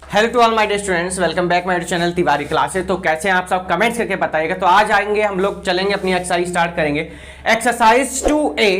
Hello to all my dear students, welcome back my channel Tiwari classes. तो कैसे हैं आप सब, कमेंट्स करके बताइएगा। तो आज आएंगे हम लोग, चलेंगे अपनी एक्सरसाइज स्टार्ट करेंगे। एक्सरसाइज 2A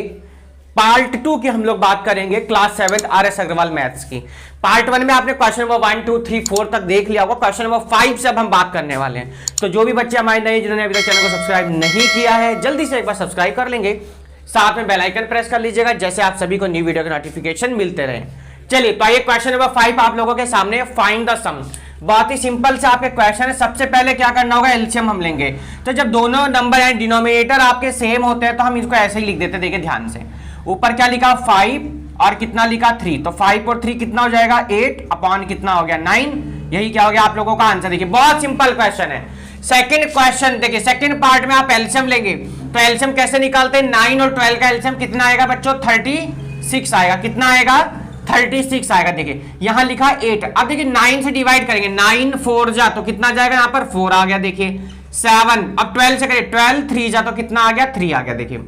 पार्ट 2 की हम लोग बात करेंगे, क्लास 7 RS अग्रवाल मैथ्स की। पार्ट 1 में आपने क्वेश्चन नंबर 1 2 3 4 तक देख लिया होगा। क्वेश्चन नंबर 5 से अब हम बात करने वाले हैं। तो जो भी बच्चे हमारे नए, जिन्होंने अभी तक चैनल को सब्सक्राइब नहीं किया है, जल्दी से एक बार सब्सक्राइब कर लेंगे, साथ में बेल आइकन प्रेस कर लीजिएगा, जैसे आप सभी को न्यू वीडियो के नोटिफिकेशन मिलते रहे। चलिए, तो ये क्वेश्चन नंबर 5 आप लोगों के सामने, फाइंड द सम। बहुत ही सिंपल से आपके क्वेश्चन है। सबसे पहले क्या करना होगा, एलसीएम हम लेंगे। तो जब दोनों नंबर एंड डिनोमिनेटर आपके सेम होते हैं तो हम इसको ऐसे ही लिख देते हैं। देखिए ध्यान से, ऊपर क्या लिखा 5 और कितना लिखा 3। तो 5 और 3 कितना हो जाएगा 8 अपॉन कितना हो गया 9। यही क्या हो गया आप लोगों का आंसर। देखिए बहुत सिंपल क्वेश्चन है। सेकंड क्वेश्चन देखिए, सेकंड पार्ट में आप एलसीएम लेंगे। तो एलसीएम कैसे निकालते हैं, 9 और 12 का एलसीएम कितना आएगा बच्चों, 36 आएगा। कितना आएगा 36 आएगा। देखिए यहां लिखा 8। अब देखिए 9 से डिवाइड करेंगे, 9 4 जा तो कितना जाएगा, यहां पर 4 आ गया। देखिए 7, अब 12 से करें, 12 3 जा तो कितना आ गया 3 आ गया। देखिए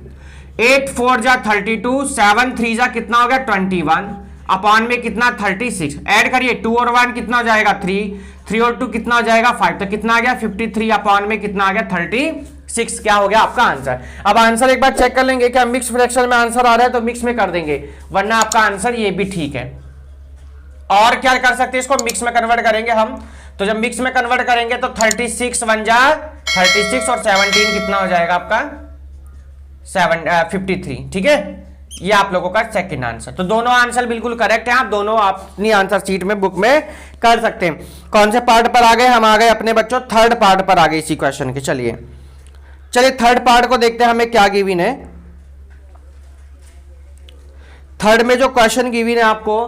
8 4 जा 32, 7 3 जा कितना हो गया 21 अपॉन में कितना 36। ऐड करिए 2 और 1 कितना हो जाएगा 3, 3 और 2 कितना हो जाएगा 5। तो कितना आ गया 53 अपॉन में कितना आ गया 36। क्या हो गया आपका आंसर। अब आंसर एक बार चेक कर लेंगे, क्या मिक्स फ्रैक्शन में आंसर आ रहा है तो मिक्स में कर देंगे, वरना आपका आंसर ये भी ठीक है। और क्या कर सकते हैं, इसको मिक्स में कन्वर्ट करेंगे हम। तो जब मिक्स में कन्वर्ट करेंगे तो 36 1 जा 36 और 17 कितना हो जाएगा आपका 53। ठीक है, ये आप लोगों का सेकंड आंसर। तो दोनों आंसर बिल्कुल करेक्ट है। आप दोनों अपनी आंसर शीट में, बुक में कर सकते हैं। कौन से पार्ट पर आ गए, हम आ गए अपने बच्चों थर्ड पार्ट पर आ गए इसी क्वेश्चन के। चलिए थर्ड पार्ट को देखते हैं, हमें क्या गिवन है। थर्ड में जो क्वेश्चन गिवन है आपको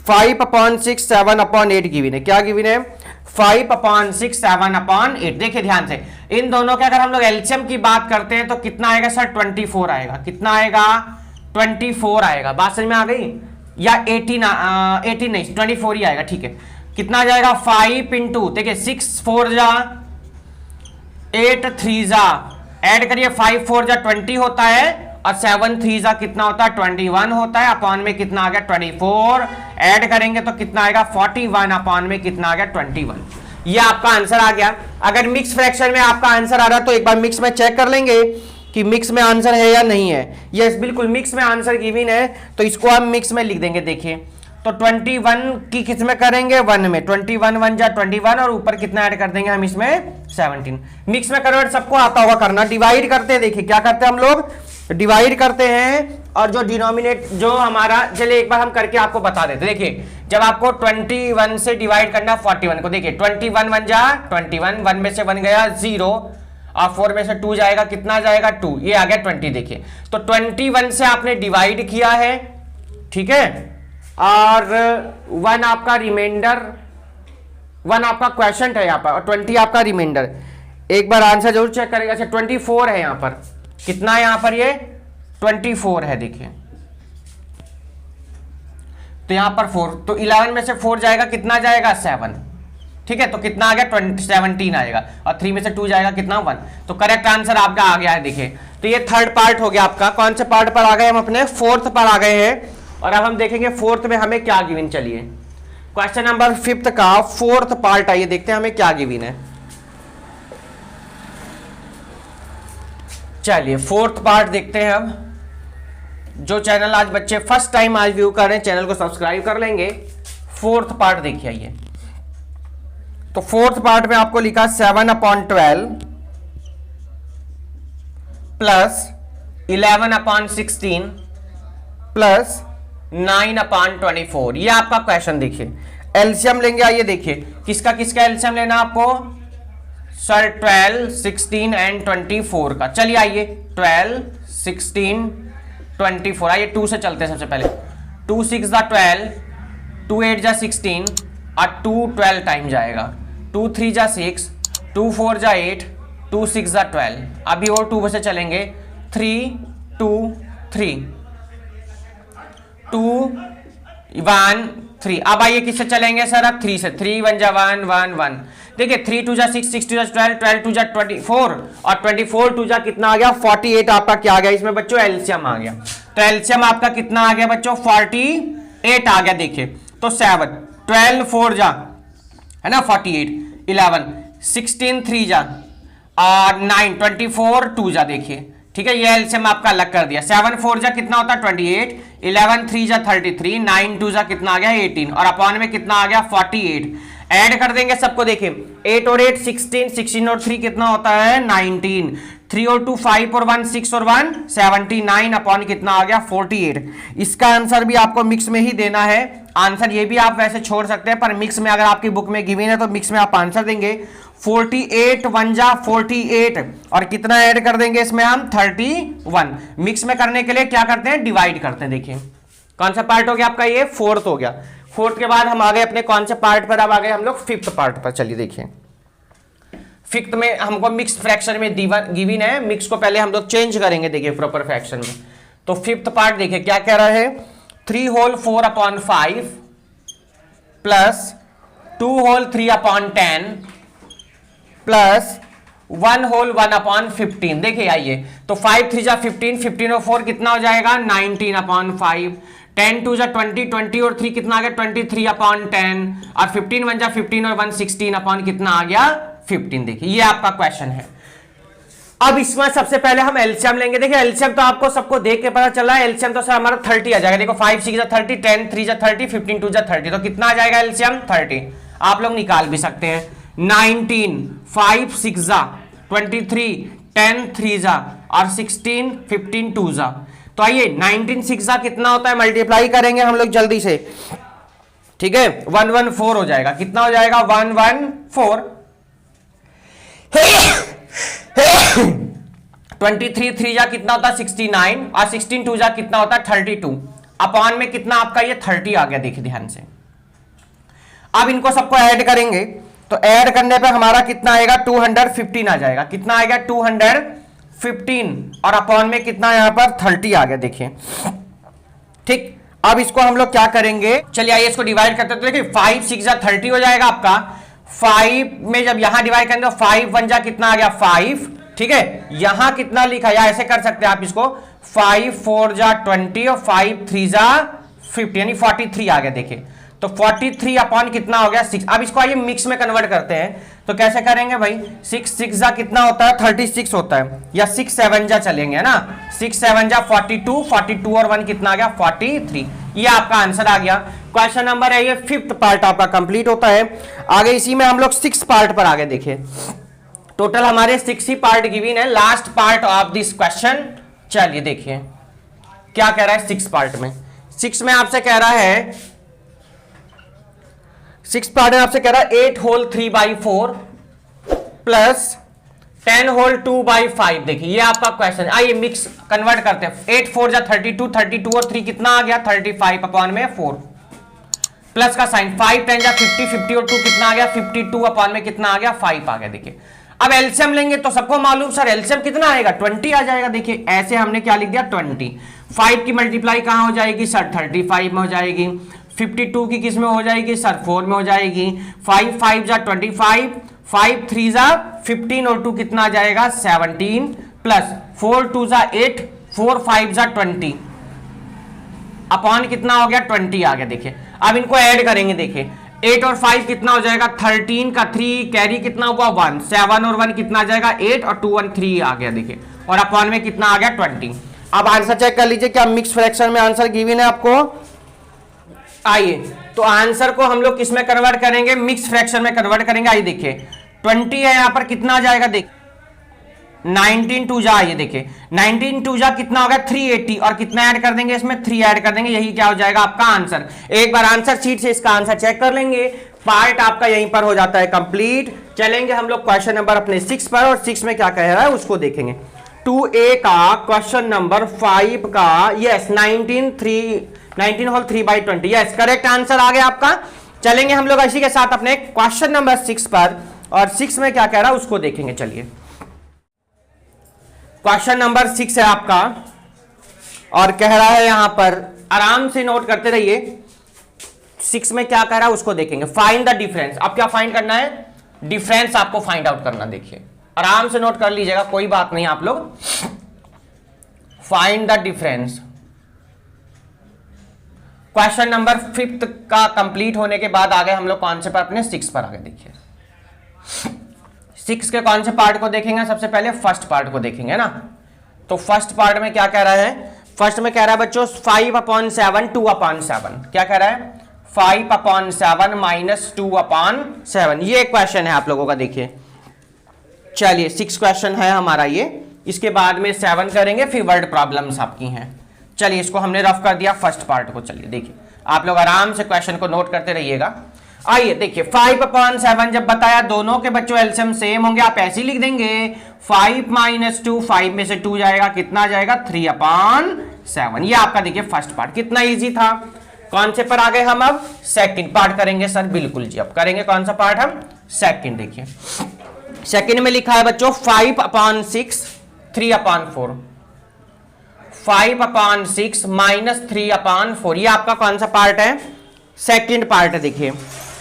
5/6 7/8 गिवन है। क्या गिवन है 5/6 7/8। देखिए ध्यान से, इन दोनों के अगर हम लोग एलसीएम की बात करते हैं तो कितना आएगा सर 24 आएगा। कितना आएगा 24 आएगा। बात समझ में आ गई, या 18 नहीं 24 ही आएगा। ठीक है, कितना आ जाएगा 5 इंटू, देखिए 6 4 जा 8 3 जा, ऐड करिए 5 4 जा 20 होता है और 7 3 जा कितना होता है 21 होता है। अपॉन में कितना आ गया 24, ऐड करेंगे तो कितना आएगा 41 अपॉन में कितना आ गया 21। ये आपका आंसर आ गया। अगर मिक्स फ्रैक्शन में आपका आंसर आ रहा है तो एक बार मिक्स में चेक कर लेंगे कि मिक्स में आंसर है या नहीं है। यस बिल्कुल मिक्स में आंसर गिवन है, तो इसको हम मिक्स में लिख देंगे। देखिए तो 21 की किस में करेंगे 1 में, 21 1 जा 21 और ऊपर कितना ऐड कर देंगे हम इसमें 17। मिक्स में कन्वर्ट सबको आता होगा करना। डिवाइड करते हैं, देखिए क्या करते हैं हम लोग, डिवाइड करते हैं और जो डिनोमिनेट जो हमारा, चलिए एक बार हम करके आपको बता देते। देखिए जब आपको 21 से डिवाइड करना 41 को, देखिए 21 1 जा 21, 1 में से 1 गया 0 और 4 में से 2 जाएगा, कितना जाएगा 2, ये आ गया 20। देखिए तो 21 से आपने डिवाइड किया है, ठीक है, और 1 आपका रिमाइंडर, 1 आपका क्वेश्चन है यहाँ पर और 20 आपका रिमाइंडर। एक बार आंसर जरूर चेक करेगा। अच्छा 24 है यहाँ पर, कितना है यहाँ पर, ये 24 है। देखिए तो यहाँ पर 4, तो 11 में से 4 जाएगा, कितना जाएगा 7। ठीक है, तो कितना आ गया 17 आएगा और 3 में से 2 जाएगा कितना 1। तो करेक्ट आंसर आपका आ गया है। देखिए तो ये थर्ड पार्ट हो गया आपका। कौन से पार्ट पर आ गए हम, अपने फोर्थ पर आ गए हैं। और अब हम देखेंगे फोर्थ में हमें क्या गिवन। चलिए क्वेश्चन नंबर 5 का फोर्थ पार्ट आइए देखते हैं हमें क्या गिवन है। चलिए फोर्थ पार्ट देखते हैं। अब जो चैनल आज बच्चे फर्स्ट टाइम आज व्यू कर रहे हैं, चैनल को सब्सक्राइब कर लेंगे। फोर्थ पार्ट देखिए आइए। तो फोर्थ पार्ट में आपको लिखा 7/12 प्लस 11/16 प्लस 9/24। ये आपका क्वेश्चन। देखिए एलसीएम लेंगे, आइए देखिए किसका किसका एलसीएम लेना आपको सर 12 16 एंड 24 का। चलिए आइए 12 16 24, आइए 2 से चलते हैं सबसे पहले। 2 6 जा 12, 2 8 जा 16 और 2 12 टाइम जाएगा। 2 3 जा 6, 2 4 जा 8, 2 6 जा 12। अभी और 2 से चलेंगे 3 2 3 2 1 3। अब आइए किससे चलेंगे सर, अब 3 से। 3 1 जा 1 1 1। देखिए 3 2 जा 6 6 2 जा 12 12 2 जा 24 और 24 2 जा कितना आ गया 48। आपका क्या आ गया इसमें बच्चों, एलसीएम आ गया। तो एलसीएम आपका कितना आ गया बच्चों 48 आ गया। देखिए तो 7 12 4 जा है ना, 48, 11, 16 3 जा और 9, 24 2 जा, देखिए ठीक है, ये एलसीएम आपका अलग कर दिया। 7 4 जा कितना होता है 28, 11 3 जा 33, 9 2 जा कितना आ गया 18 और अपॉन में कितना आ गया 48। ऐड कर देंगे सबको, देखिए 8 और 8 16, 16 और 3 कितना होता है 19, 3 और 2 5 और 1 6 और 1 79 अपॉन कितना आ गया 48। इसका आंसर भी आपको मिक्स में ही देना है। आंसर ये भी आप वैसे छोड़ सकते हैं, पर मिक्स में अगर आपकी बुक में गिवन है तो मिक्स में आप आंसर देंगे। 48 1 जा 48 और कितना ऐड कर देंगे इसमें हम 31। मिक्स में करने के लिए क्या करते हैं, डिवाइड करते हैं। देखिए कौन सा पार्ट हो गया आपका, ये फोर्थ हो गया। फोर्थ के बाद हम आ गए अपने कौन से पार्ट पर, अब आ गए हम लोग फिफ्थ पार्ट पर। चलिए देखिए फिफ्थ में हमको मिक्स फ्रैक्शन में गिवन है, मिक्स को पहले हम लोग चेंज करेंगे देखिए प्रॉपर फ्रैक्शन में। तो फिफ्थ पार्ट देखिए क्या कह रहा है, 3 whole 4 upon 5 plus 2 whole 3 upon 10 plus 1 whole 1 upon 15। देखिए आइए, तो 5 3 जा 15, 15 और 4 कितना हो जाएगा 19 अपॉन 5, 10 2 जा 20, 20 और 3 कितना आ गया 23 अपॉन 10 और 15 1 जा 15 और 1 16 अपॉन कितना आ गया 15। देखिए ये आपका क्वेश्चन है। अब इसमें सबसे पहले हम एलसीएम लेंगे। देखिए एलसीएम तो आपको सबको देख के पता चला है, एलसीएम तो सर हमारा 30 आ जाएगा। देखो 5 6 जा 30, 10 3 जा 30, 15 2 जा 30, तो कितना आ जाएगा एलसीएम 30। आप लोग निकाल भी सकते हैं। 19 5 6 जा 23, 10 3 जा और 16 15 2 जा। तो आइए 19 6 जा कितना होता है, मल्टीप्लाई करेंगे हम लोग जल्दी से, ठीक है 114 हो जाएगा। कितना हो जाएगा 114। 23 3 जा कितना होता है 69 और 16 2 जा कितना होता है 32 अपॉन में कितना आपका ये 30 आ गया। देखिए ध्यान से, अब इनको सबको ऐड करेंगे तो ऐड करने पे हमारा कितना आएगा 215 आ जाएगा। कितना आएगा 215 और अपॉन में कितना यहां पर 30 आ गया। देखिए ठीक, अब इसको हम लोग क्या करेंगे, चलिए आइए इसको डिवाइड करते हैं। तो देखिए 5 6 जा 30 हो जाएगा आपका। 5 में जब यहां डिवाइड करेंगे तो 5 1 जा कितना आ गया 5, ठीक है। यहां कितना लिखा, या ऐसे कर सकते हैं आप इसको, 5 4 जा 20 और 5 3 जा 50 यानी 43 आ गया। देखिए तो 43 अपॉन कितना हो गया 6। अब इसको आइए मिक्स में कन्वर्ट करते हैं, तो कैसे करेंगे भाई, 6 6 जा कितना होता है 36 होता है, या 6 7 जा चलेंगे, है ना, 6 7 जा 42, 42 और 1 कितना आ गया 43। ये आपका आंसर आ गया। क्वेश्चन नंबर है ये फिफ्थ पार्ट आपका कंप्लीट होता है। आगे इसी में हम लोग 6 पार्ट पर आगे देखिए, टोटल हमारे 6 ही पार्ट गिवन है, last part of this question. चलिए देखिए क्या कह रहा है 6 पार्ट में। 6 में आपसे कह रहा है, 6 पार्ट में आपसे कह रहा है 8 होल 3/4 प्लस 10 होल 2/5। देखिए ये आपका क्वेश्चन। आइए मिक्स कन्वर्ट करते हैं। 8 4 जा 32, 32 और 3 कितना आ गया 35 अपॉन में 4 प्लस का साइन, 5 10 जा 50, 50 और 2 कितना आ गया 52 अपॉन में कितना आ गया 5 आ गया। देखिए अब एलसीएम लेंगे तो सबको मालूम सर एलसीएम कितना आएगा 20 आ जाएगा। देखिए ऐसे हमने क्या लिख दिया 20। 5 की मल्टीप्लाई कहां हो जाएगी सर 35 में हो जाएगी। 52 की किस में हो जाएगी सर 4 में हो जाएगी। 5 5 जा 25, 5 3 जा 15 और 2 कितना आ जाएगा 17 प्लस 4 2 जा 8, 4 5 जा 20 अपॉन कितना हो गया 20 आ गया। देखिए अब इनको ऐड करेंगे। देखिए 8 और 5 कितना हो जाएगा 13 का 3 कैरी कितना हुआ 1, 7 और 1 कितना आ जाएगा 8 और 2 1 3 आ गया। देखिए और अपॉन में कितना आ गया 20। अब आंसर चेक कर लीजिए, क्या मिक्स फ्रैक्शन में आंसर गिवन है आपको। आइए तो आंसर को हम लोग किस में कन्वर्ट करेंगे, मिक्स फ्रैक्शन में कन्वर्ट करेंगे। आइए देखिए 20 है यहां पर, कितना आ जाएगा देख 19 2 जा, आइए देखिए 19 2 जा कितना होगा 380 और कितना ऐड कर देंगे इसमें 3 ऐड कर देंगे, यही क्या हो जाएगा आपका आंसर। एक बार आंसर शीट से इसका आंसर चेक कर लेंगे, पार्ट आपका यहीं पर हो जाता है कंप्लीट। चलेंगे हम लोग क्वेश्चन नंबर अपने 6 पर, और 6 में क्या कह रहा है उसको देखेंगे। 2a का क्वेश्चन नंबर 5 का yes 19 whole 3/20, yes correct answer आ गया आपका। चलेंगे हम लोग इसी के साथ अपने क्वेश्चन नंबर 6 पर, और 6 में क्या कह रहा है उसको देखेंगे। चलिए क्वेश्चन नंबर 6 है आपका, और कह रहा है यहां पर, आराम से नोट करते रहिए। 6 में क्या कह रहा है उसको देखेंगे। Find the difference. अब क्या फाइंड करना है, डिफरेंस आपको फाइंड आउट करना। देखिए आराम से नोट कर लीजिएगा, कोई बात नहीं आप लोग। Find the difference question number 5 का कंप्लीट होने के बाद आगे हम लोग कौन से पर अपने 6 पर आगे देखिए। 6 के कौन से पार्ट को देखेंगे? सबसे पहले फर्स्ट पार्ट को देखेंगे ना। तो फर्स्ट पार्ट में क्या कह रहा है? फर्स्ट में कह रहा है बच्चों 5/7 2/7। क्या कह रहा है? 5/7 माइनस 2/7। ये क्वेश्चन है आप लोगों का, देखिए। चलिए 6 क्वेश्चन है हमारा ये, इसके बाद में 7 करेंगे, फिर वर्ड प्रॉब्लम्स आपकी हैं। चलिए इसको हमने रफ कर दिया फर्स्ट पार्ट को। चलिए देखिए, आप लोग आराम से क्वेश्चन को नोट करते रहिएगा। आइए देखिए, 5/7 जब बताया दोनों के बच्चों एलसीएम सेम होंगे, आप ऐसे ही लिख देंगे 5 माइनस 2, 5 में से 2 जाएगा, कितना जाएगा? 3/7। ये आपका देखिए फर्स्ट पार्ट कितना इजी था। कौन से पर आ गए हम? अब सेकंड पार्ट करेंगे सर। बिल्कुल जी, अब करेंगे कौन सा पार्ट हम? सेकंड। देखिए सेकंड में लिखा है बच्चों 5/6 3/4। 5/6 माइनस 3/4, ये आपका कौन सा पार्ट है? सेकंड पार्ट है। देखिए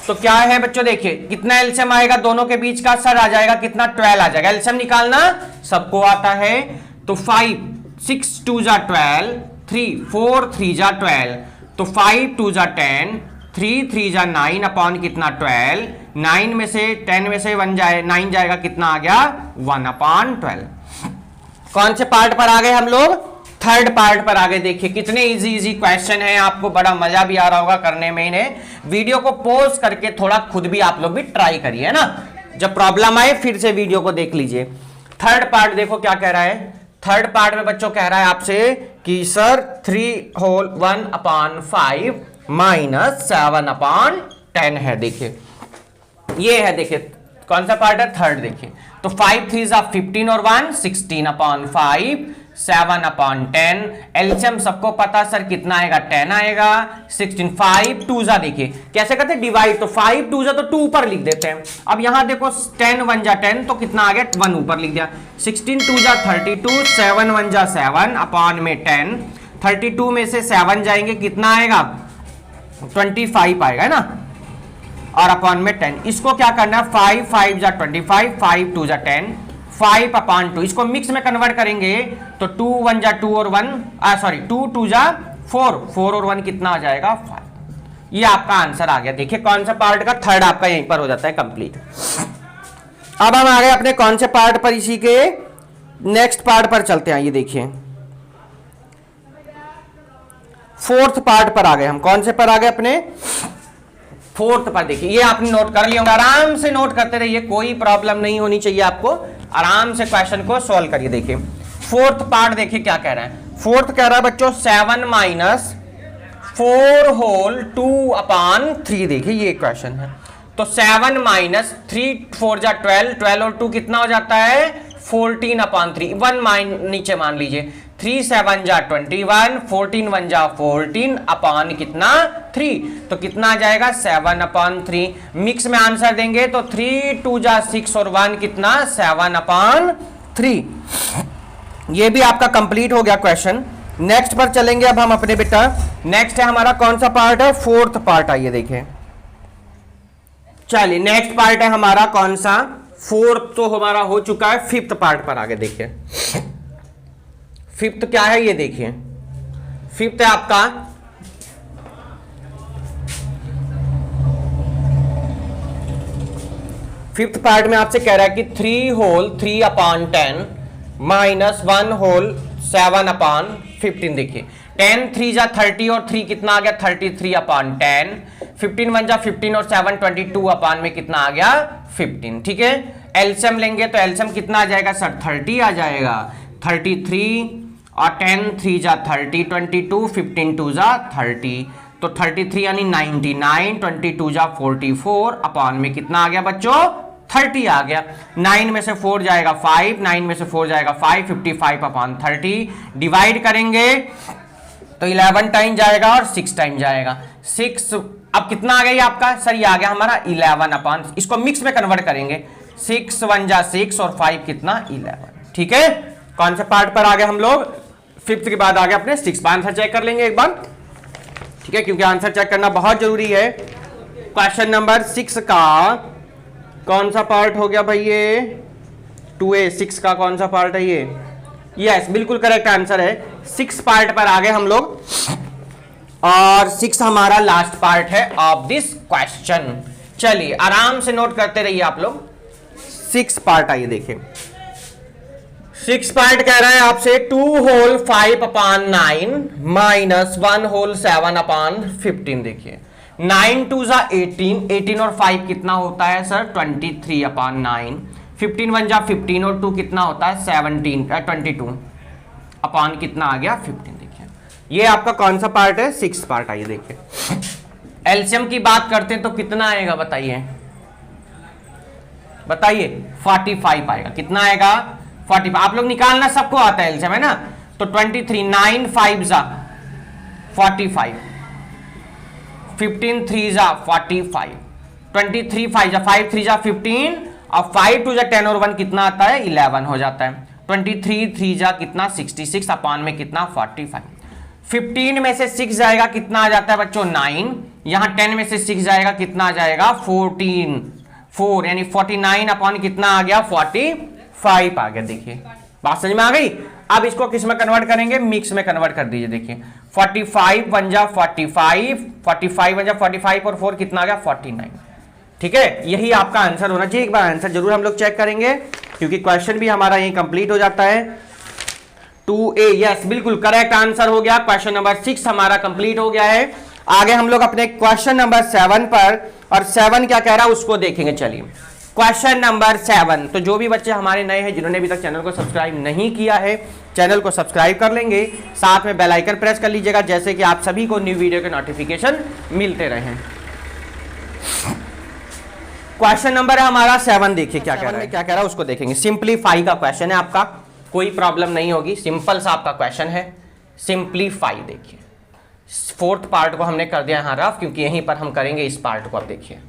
तो क्या है बच्चों, देखिए कितना एलसीएम आएगा दोनों के बीच का? सर आ जाएगा कितना? 12 आ जाएगा। एलसीएम निकालना सबको आता है। तो 5 6 2 जा 12, 3 4 3 जा 12, तो 5 2 जा 10, 3 3 जा 9 अपॉन कितना? 12। 9 में से 10 में से 1 जाए 9 जाएगा, कितना आ गया? 1/12। कौन से पार्ट पर आ गए हम लोग? थर्ड पार्ट पर आगे। देखिए कितने इजी इजी क्वेश्चन हैं, आपको बड़ा मजा भी आ रहा होगा करने में इन्हें। वीडियो को पॉज करके थोड़ा खुद भी आप लोग भी ट्राई करिए ना, जब प्रॉब्लम आए फिर से वीडियो को देख लीजिए। थर्ड पार्ट देखो क्या कह रहा है। थर्ड पार्ट में बच्चों कह रहा है आपसे कि सर 3/1/5 माइनस 7/10 है। देखिए ये है, देखिए कौन सा पार्ट है? थर्ड। देखिए तो 5 3 15 और 1 16/5, 7/10। एलसीएम सबको पता सर कितना आएगा? 10 आएगा। 16 5 2 जा, देखिए कैसे करते हैं डिवाइड, तो 5 2 जा तो 2 ऊपर लिख देते हैं। अब यहां देखो 10 1 जा 10, तो कितना आ गया? 1 ऊपर लिख दिया। 16 2 जा 32, 7 1 जा 7 अपॉन में 10। 32 में से 7 जाएंगे, कितना आएगा? 25 आएगा ना, और अपॉन में 10। इसको क्या करना है? 5 5 जा 25, 5 2 जा 10, 5/2। इसको मिक्स में कन्वर्ट करेंगे तो 2 1 जा 2 और 1 सॉरी 2 2 जा 4, 4 और 1 कितना आ जाएगा? 5। ये आपका आंसर आ गया। देखिए कौन सा पार्ट का थर्ड आपका यहीं पर हो जाता है कंप्लीट। अब हम आ गए अपने कौन से पार्ट पर? इसी के नेक्स्ट पार्ट पर चलते हैं। ये देखिए फोर्थ पार्ट पर आ गए हम। कौन से पर आ गए? अपने फोर्थ पर। देखिए ये आपने नोट कर लिया होगा, आराम से नोट करते रहिए, कोई प्रॉब्लम नहीं होनी चाहिए आपको। आराम से क्वेश्चन को सॉल्व करिए। देखिए फोर्थ पार्ट देखिए क्या कह रहा है। फोर्थ कह रहा है बच्चों 7 माइनस 4 होल 2/3। देखिए ये क्वेश्चन है। तो 7 माइनस 3 4 जा 12, 12 और 2 कितना हो जाता है? 14/3। 1 नीचे मान लीजिए। 3 7 जा 21, 14 1 जा 14 अपॉन कितना? 3। तो कितना आ जाएगा? 7/3। मिक्स में आंसर देंगे तो 3 2 जा 6 और 1 कितना? 7/3। ये भी आपका कंप्लीट हो गया क्वेश्चन। नेक्स्ट पर चलेंगे अब हम अपने बेटा। नेक्स्ट है हमारा कौन सा पार्ट है? Fourth part. आइए देखें। चलिए नेक्स्ट पार्ट है हमारा कौन सा? फोर्थ तो हमारा हो चुका है, फिफ्थ पार्ट पर आगे देखिए। फिफ्थ क्या है? ये देखिए फिफ्थ है आपका फिफ्थ पार्ट में आपसे कह रहा है कि 3 होल 3/10 माइनस 1 होल 7/15। देखिए 10 3 जा 30 और 3 कितना आ गया? 33/10। 15 1 जा 15 और 7 22 अपान में कितना आ गया? 15। ठीक है, एलसीएम लेंगे तो एलसीएम कितना आ जाएगा सर? 30 आ जाएगा। 33 और 10 3 जा 30, 22 15 2 जा 30, तो 33 यानी 99, 22 जा 44 अपॉन में कितना आ गया बच्चों? 30 आ गया। 9 में से 4 जाएगा 5, 9 में से 4 जाएगा 5, 55 अपॉन 30। डिवाइड करेंगे तो 11 टाइम जाएगा और 6 टाइम जाएगा। 6 अब कितना आ गया आपका सर? ये आ गया हमारा 11 अपॉन, इसको मिक्स में कन्वर्ट करेंगे। 6 1 जा 6 और 5 कितना? 11। ठीक है, कौन से पार्ट पर आ गए हम लोग? फिफ्थ के बाद आ गए अपने 6 आंसर चेक कर लेंगे एक बार। ठीक है, क्योंकि आंसर चेक करना बहुत जरूरी है। क्वेश्चन नंबर 6 का कौन सा पार्ट हो गया भाई? ये 2A। 6 का कौन सा पार्ट है ये? यस, बिल्कुल करेक्ट आंसर है। 6 पार्ट पर आ गए हम लोग। और 6 हमारा लास्ट पार्ट है ऑफ दिस क्वेश्चन। चलिए आराम से नोट करते रहिए आप लोग। 6 पार्ट आइए देखिए। 6 पार्ट कह रहा है आपसे 2 whole 5 upon 9 minus 1 whole 7 upon 15। देखिए 9 2 जा 18, 18 और 5 कितना होता है सर 23 अपॉन 9, 15 1 जा 15 और 2 कितना होता है 17 22 अपॉन कितना आ गया 15। देखिए ये आपका कौन सा पार्ट है 6 पार्ट। आइए देखिए एलसीएम की बात करते हैं तो कितना आएगा बताइए, बताइए 45 आएगा। कितना आएगा 45। आप लोग निकालना सबको आता है एलसीएम है ना। तो 23 9 5 जा 45, 15 3 जा 45, 23 5 जा 5 3 जा 15 और 5 2 जा 10 और 1 कितना आता है 11 हो जाता है। 23 3 जा कितना 66 अपॉन में कितना 45। 15 में से 6 जाएगा कितना आ जाता है बच्चों 9, यहां 10 में से 6 जाएगा कितना आ जाएगा 14 4 यानी 49 अपॉन कितना आ गया 45 आ गया। देखिए बात समझ में आ गई। अब इसको किस में कन्वर्ट करेंगे मिक्स में कन्वर्ट कर दीजिए। देखिए 45 1 जा 45, 45 1 जा 45 और 4 कितना आ गया 49। ठीक है यही आपका आंसर होना चाहिए। एक बार आंसर जरूर हम लोग चेक करेंगे क्योंकि क्वेश्चन भी हमारा यही कंप्लीट हो जाता है। 2A यस बिल्कुल करेक्ट आंसर हो गया। क्वेश्चन नंबर 6 हमारा कंप्लीट हो गया है। आगे हम लोग अपने क्वेश्चन नंबर 7 पर, और 7 क्या कह रहा है उसको देखेंगे। चलिए क्वेश्चन नंबर 7। तो जो भी बच्चे हमारे नए हैं जिन्होंने अभी तक चैनल को सब्सक्राइब नहीं किया है चैनल को सब्सक्राइब कर लेंगे, साथ में बेल आइकन प्रेस कर लीजिएगा जैसे कि आप सभी को न्यू वीडियो के नोटिफिकेशन मिलते रहें। क्वेश्चन नंबर है हमारा 7। देखिए क्या कह रहा है उसको देखेंगे। सिंप्लीफाई का क्वेश्चन है आपका, कोई प्रॉब्लम नहीं होगी, सिंपल सा आपका क्वेश्चन है। सिंप्लीफाई देखिए 4th पार्ट को हमने कर दिया यहां रफ क्योंकि यहीं पर हम करेंगे इस पार्ट को। अब देखिए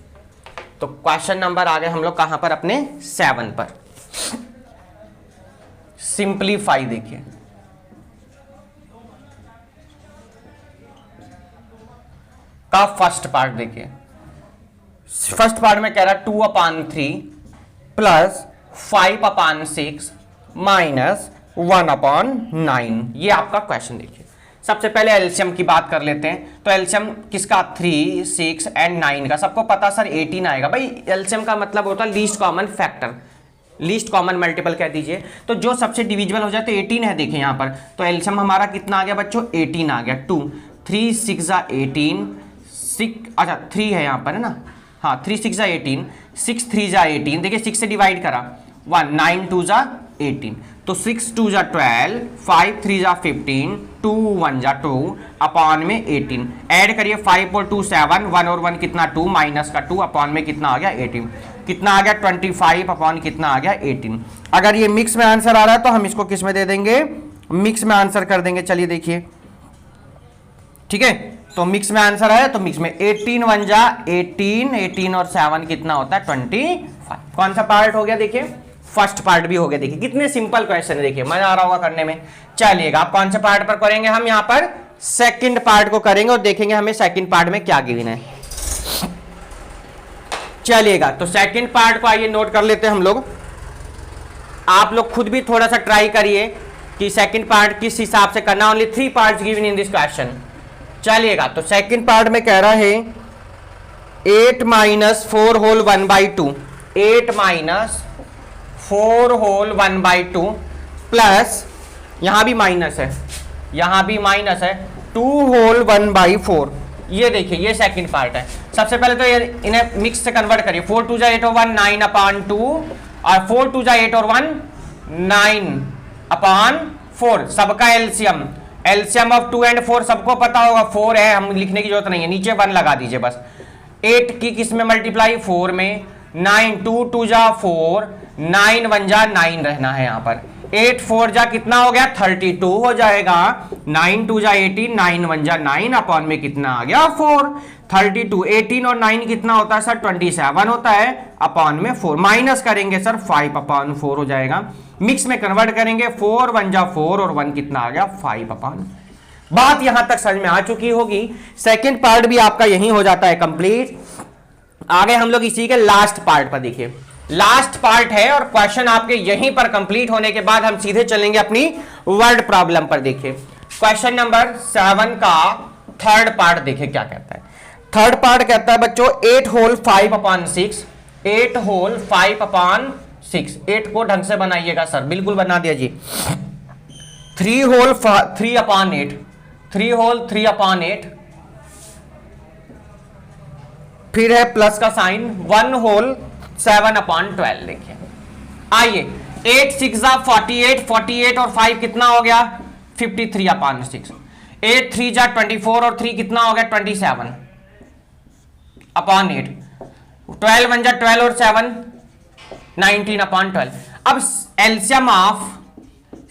तो क्वेश्चन नंबर आ गए हम लोग कहां पर अपने 7 पर। सिंप्लीफाई देखिए का फर्स्ट पार्ट देखिए। फर्स्ट पार्ट में कह रहा है 2 upon 3 plus 5 upon 6 minus 1 upon 9। ये आपका क्वेश्चन देखिए। सबसे पहले एलसीएम की बात कर लेते हैं। तो एलसीएम किसका 3 6 एंड 9 का सबको पता सर 18 आएगा। भाई एलसीएम का मतलब होता है least common factor, least common multiple कह दीजिए। तो जो सबसे डिविजिबल हो जाए तो 18 है। देखिए यहाँ पर तो एलसीएम हमारा कितना आ गया बच्चों 18 आ गया। 2 3 6 जा 18 6 अच्छा 3 है यहाँ पर है ना। हाँ 3 6 जा 18 6 3 जा 18। देखिए 6 से डिवाइड करा 1 9 2 जा 18 तो 6 2 जा 12 5 3 जा 15 2 1 जा 2 अपॉन में 18। ऐड करिए 5 और 2 7 1 और 1 कितना 2 माइनस का 2 अपॉन में कितना आ गया 18। कितना आ गया 25 अपॉन कितना आ गया 18। अगर ये मिक्स में आंसर आ रहा है तो हम इसको किस में दे देंगे मिक्स में आंसर कर देंगे। चलिए देखिए ठीक है तो मिक्स में आंसर है तो मिक्स में 18 1 जा 18 18 और 7 कितना होता है 25। कौन सा पार्ट हो गया देखिए फर्स्ट पार्ट भी हो गया। देखिए कितने सिंपल क्वेश्चन है, देखिए मजा आ रहा होगा करने में। चलिएगा आप कौन से पार्ट पर करेंगे हम यहाँ पर सेकंड पार्ट को करेंगे और देखेंगे हमें सेकंड पार्ट में क्या गिवन है। चलिएगा तो सेकंड पार्ट को आइए नोट कर लेते हैं हम लोग। आप लोग खुद भी थोड़ा सा ट्राई करिए कि सेकंड पार्ट किस हिसाब से करना। Only 3 parts given in this question. चलिएगा तो सेकंड पार्ट में कह रहा है 8 minus 4 whole 1/2 8 minus 4 whole 1/2 plus यहां भी माइनस है यहां भी माइनस है 2 होल 1/4। ये देखिए ये सेकंड पार्ट है। सबसे पहले तो ये इन्हें मिक्स से कन्वर्ट करिए 4 2 जा 8 और 1 9 अपॉन 2 और 4 2 जा 8 और 1 9 अपॉन 4। सबका एलसीएम एलसीएम ऑफ 2 एंड 4 सबको पता होगा 4 है, हम लिखने की जरूरत नहीं है, नीचे 1 लगा दीजिए बस। 8 की किस में मल्टीप्लाई 4 में 9 2 2 जा 4 9 1 जा 9 रहना है यहाँ पर। 8 4 जा कितना हो गया 32 हो जाएगा। 9 2 जा 18 9 1 जा 9 अपॉन में कितना आ गया 4। 32 18 और 9 कितना होता है सर 27 होता है अपॉन में 4। माइनस करेंगे सर 5 अपॉन 4 हो जाएगा। मिक्स में कन्वर्ट करेंगे 4 1 जा 4 और 1 कितना आ गया 5 अपॉन। बात यहां तक समझ में आ चुकी होगी। सेकेंड पार्ट भी आपका यही हो जाता है कंप्लीट। आगे हम लोग इसी के लास्ट पार्ट पर देखिए। लास्ट पार्ट है और क्वेश्चन आपके यहीं पर कंप्लीट होने के बाद हम सीधे चलेंगे अपनी वर्ड प्रॉब्लम पर। देखिए क्वेश्चन नंबर 7 का थर्ड पार्ट देखे क्या कहता है। थर्ड पार्ट कहता है बच्चों 8 होल 5/6, 8 होल 5/6। 8 को ढंग से बनाइएगा सर, बिल्कुल बना दिया जी। 3 होल 3/8, 3 होल 3/8, फिर है प्लस का साइन 1 होल 7/12। देखिए आइए 8 6 48, 48 और 5 कितना हो गया 53/6। 8 3 24 और 3 कितना हो गया 27/8। 12 1 12 और 7 19/12। अब एलसीएम ऑफ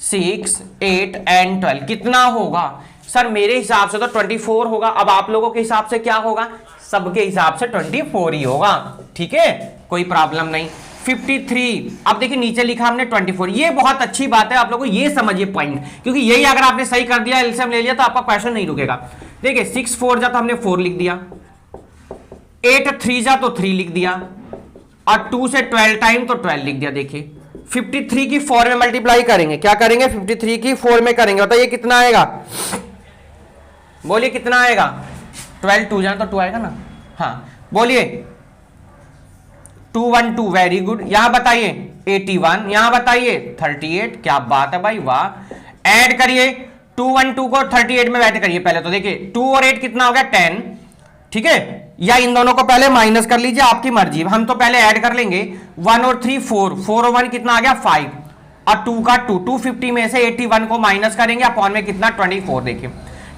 6, 8 एंड 12 कितना होगा सर? मेरे हिसाब से तो 24 होगा। अब आप लोगों के हिसाब से क्या होगा? सबके हिसाब से 24 ही होगा, ठीक है, कोई प्रॉब्लम नहीं। 53, अब देखिए नीचे लिखा हमने 24। ये बहुत अच्छी बात है, आप लोगों को ये समझिए पॉइंट, क्योंकि यही अगर आपने सही कर दिया, एलसीएम ले लिया, तो आपका क्वेश्चन नहीं रुकेगा। देखिए 6 4 जा तो हमने 4 लिख दिया, 8 3 जा तो 3 लिख दिया, और 2 से 12 टाइम तो 12 लिख दिया। देखिए 53 की 4 में मल्टीप्लाई करेंगे, क्या करेंगे 53 की 4 में करेंगे, बताइए कितना आएगा? बोलिए कितना आएगा? 12 2 जाए तो 2 आएगा ना। हाँ बोलिए 212, वेरी गुड। यहां बताइए 81, यहां बताइए 38। क्या बात है भाई, वाह। ऐड करिए 212 को 38 में ऐड करिए पहले तो। देखिए 2 और 8 कितना हो गया 10, ठीक है, या इन दोनों को पहले माइनस कर लीजिए, आपकी मर्जी। हम तो पहले ऐड कर लेंगे 1 और 3 4, 4 और 1 कितना आ गया 5, और 2 का 2, 250 में से 81 को माइनस करेंगे, अपॉन में कितना 24। देखिए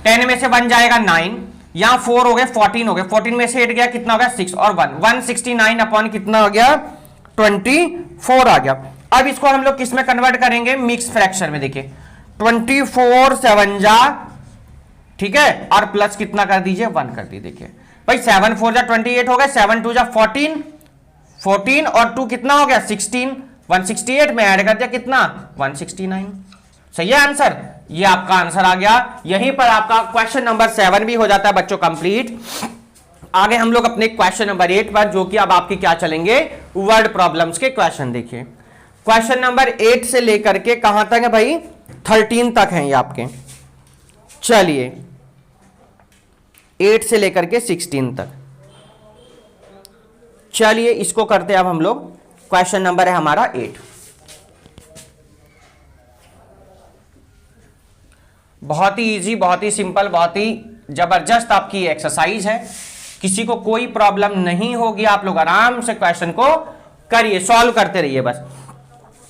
10 में से 1 जाएगा 9, यहां 4 हो गए 14 हो गए, 14 में से 8 गया कितना हो गया 6 और 1, 169 अपॉन कितना हो गया 24 आ गया। अब इसको हम लोग किस में कन्वर्ट करेंगे? मिक्स फ्रैक्शन में। देखिए 24 7 जा, ठीक है, और प्लस कितना कर दीजिए 1 कर दीजिए। देखिए भाई 7 4 जा 28 हो गए, 7 2 जा 14, 14 और 2 कितना हो गया 16, 168 में ऐड कर दिया कितना 169। सही है आंसर, ये आपका आंसर आ गया। यहीं पर आपका क्वेश्चन नंबर 7 भी हो जाता है बच्चों कंप्लीट। आगे हम लोग अपने क्वेश्चन नंबर 8 पर, जो कि अब आपकी क्या चलेंगे, वर्ड प्रॉब्लम्स के क्वेश्चन। देखिए क्वेश्चन नंबर 8 से लेकर के कहां तक है भाई? 13 तक हैं ये आपके। चलिए 8 से लेकर के 16 तक। चलिए इसको करते हैं अब हम लोग। क्वेश्चन नंबर है हमारा 8। बहुत ही इजी, बहुत ही सिंपल, बहुत ही जबरदस्त आपकी एक्सरसाइज है। किसी को कोई प्रॉब्लम नहीं होगी, आप लोग आराम से क्वेश्चन को करिए, सॉल्व करते रहिए बस।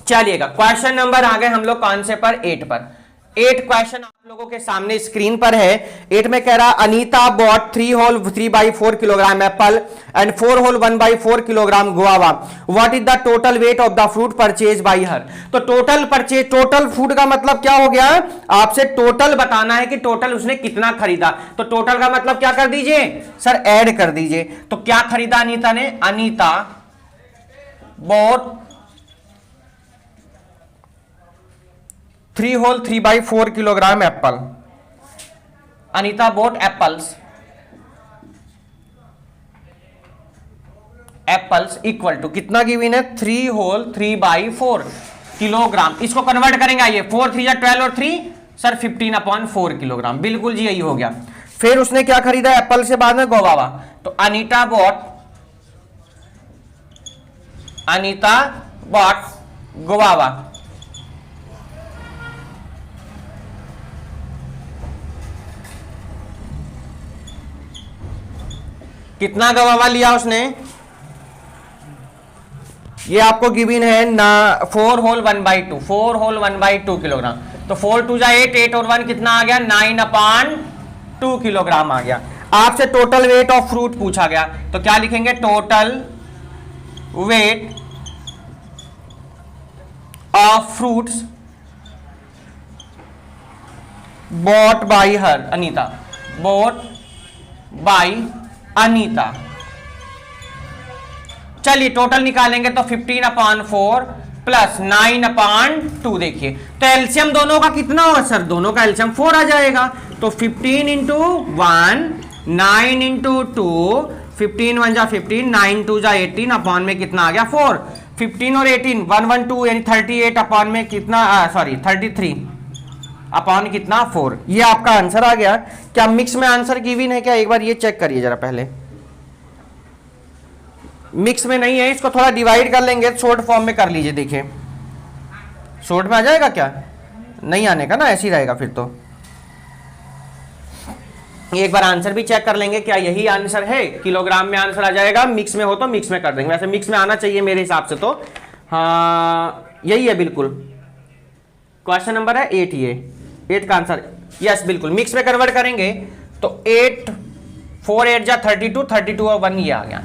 चलिएगा क्वेश्चन नंबर आ गए हम लोग कौन से पर? 8 पर। 8 क्वेश्चन आप लोगों के सामने स्क्रीन पर है। 8 में कह रहा Anita bought 3 whole 3/4 kilogram apple and 4 whole 1/4 kilogram guava. What is the total weight of the fruit purchase by her? तो टोटल परचेज, टोटल फूड का मतलब क्या हो गया? आपसे टोटल बताना है कि टोटल उसने कितना खरीदा। तो टोटल का मतलब क्या कर दीजिए सर? ऐड कर दीजिए। तो क्या खरीदा अनीता ने? Anita bought 3 whole 3/4 kilogram apple. Anita bought apples, apples equal to कितना गिवन है? 3 होल 3/4 किलोग्राम। इसको कन्वर्ट करेंगे, आइए 4 3 12 और 3 सर 15/4 किलोग्राम। बिल्कुल जी यही हो गया। फिर उसने क्या खरीदा एप्पल से बाद में? गोवावा। तो अनीता बॉट गोवावा। कितना गवावा लिया उसने? ये आपको गिवन है ना 4 होल 1/2, 4 होल 1/2 किलोग्राम। तो 4 2 जा 8, 8 और 1 कितना आ गया 9/2 किलोग्राम आ गया। आपसे टोटल वेट ऑफ फ्रूट पूछा गया, तो क्या लिखेंगे? Total weight of fruits bot by her, Anita, bot by Anita. चलिए टोटल निकालेंगे तो 15/4 प्लस 9/2। देखिए तो एलसीएम दोनों का कितना होगा सर? दोनों का एलसीएम 4 आ जाएगा। तो 15 इंटू 1, 9 इंटू 2, 15 1 जा 15, 9 2 जा 18, अपॉन में कितना आ गया 4। 15 और 18 112 यानी 38 अपॉन में कितना, सॉरी 33, अपॉन कितना 4। ये आपका आंसर आ गया। क्या मिक्स में आंसर गिवन है क्या? एक बार ये चेक करिए जरा पहले। मिक्स में नहीं है, इसको थोड़ा डिवाइड कर लेंगे, शॉर्ट फॉर्म में कर लीजिए। देखिए शॉर्ट में आ जाएगा क्या? नहीं आने का ना, ऐसे ही रहेगा फिर तो। एक बार आंसर भी चेक कर लेंगे, क्या यही आंसर है? किलोग्राम में आंसर आ जाएगा, मिक्स में हो तो मिक्स में कर देंगे। वैसे मिक्स में आना चाहिए मेरे हिसाब से तो। हाँ यही है बिल्कुल। क्वेश्चन नंबर है 8, ये 8 का आंसर यस बिल्कुल। मिक्स में कन्वर्ट करेंगे तो 8 4 8 जा 32, 32 और 1 ये आ गया।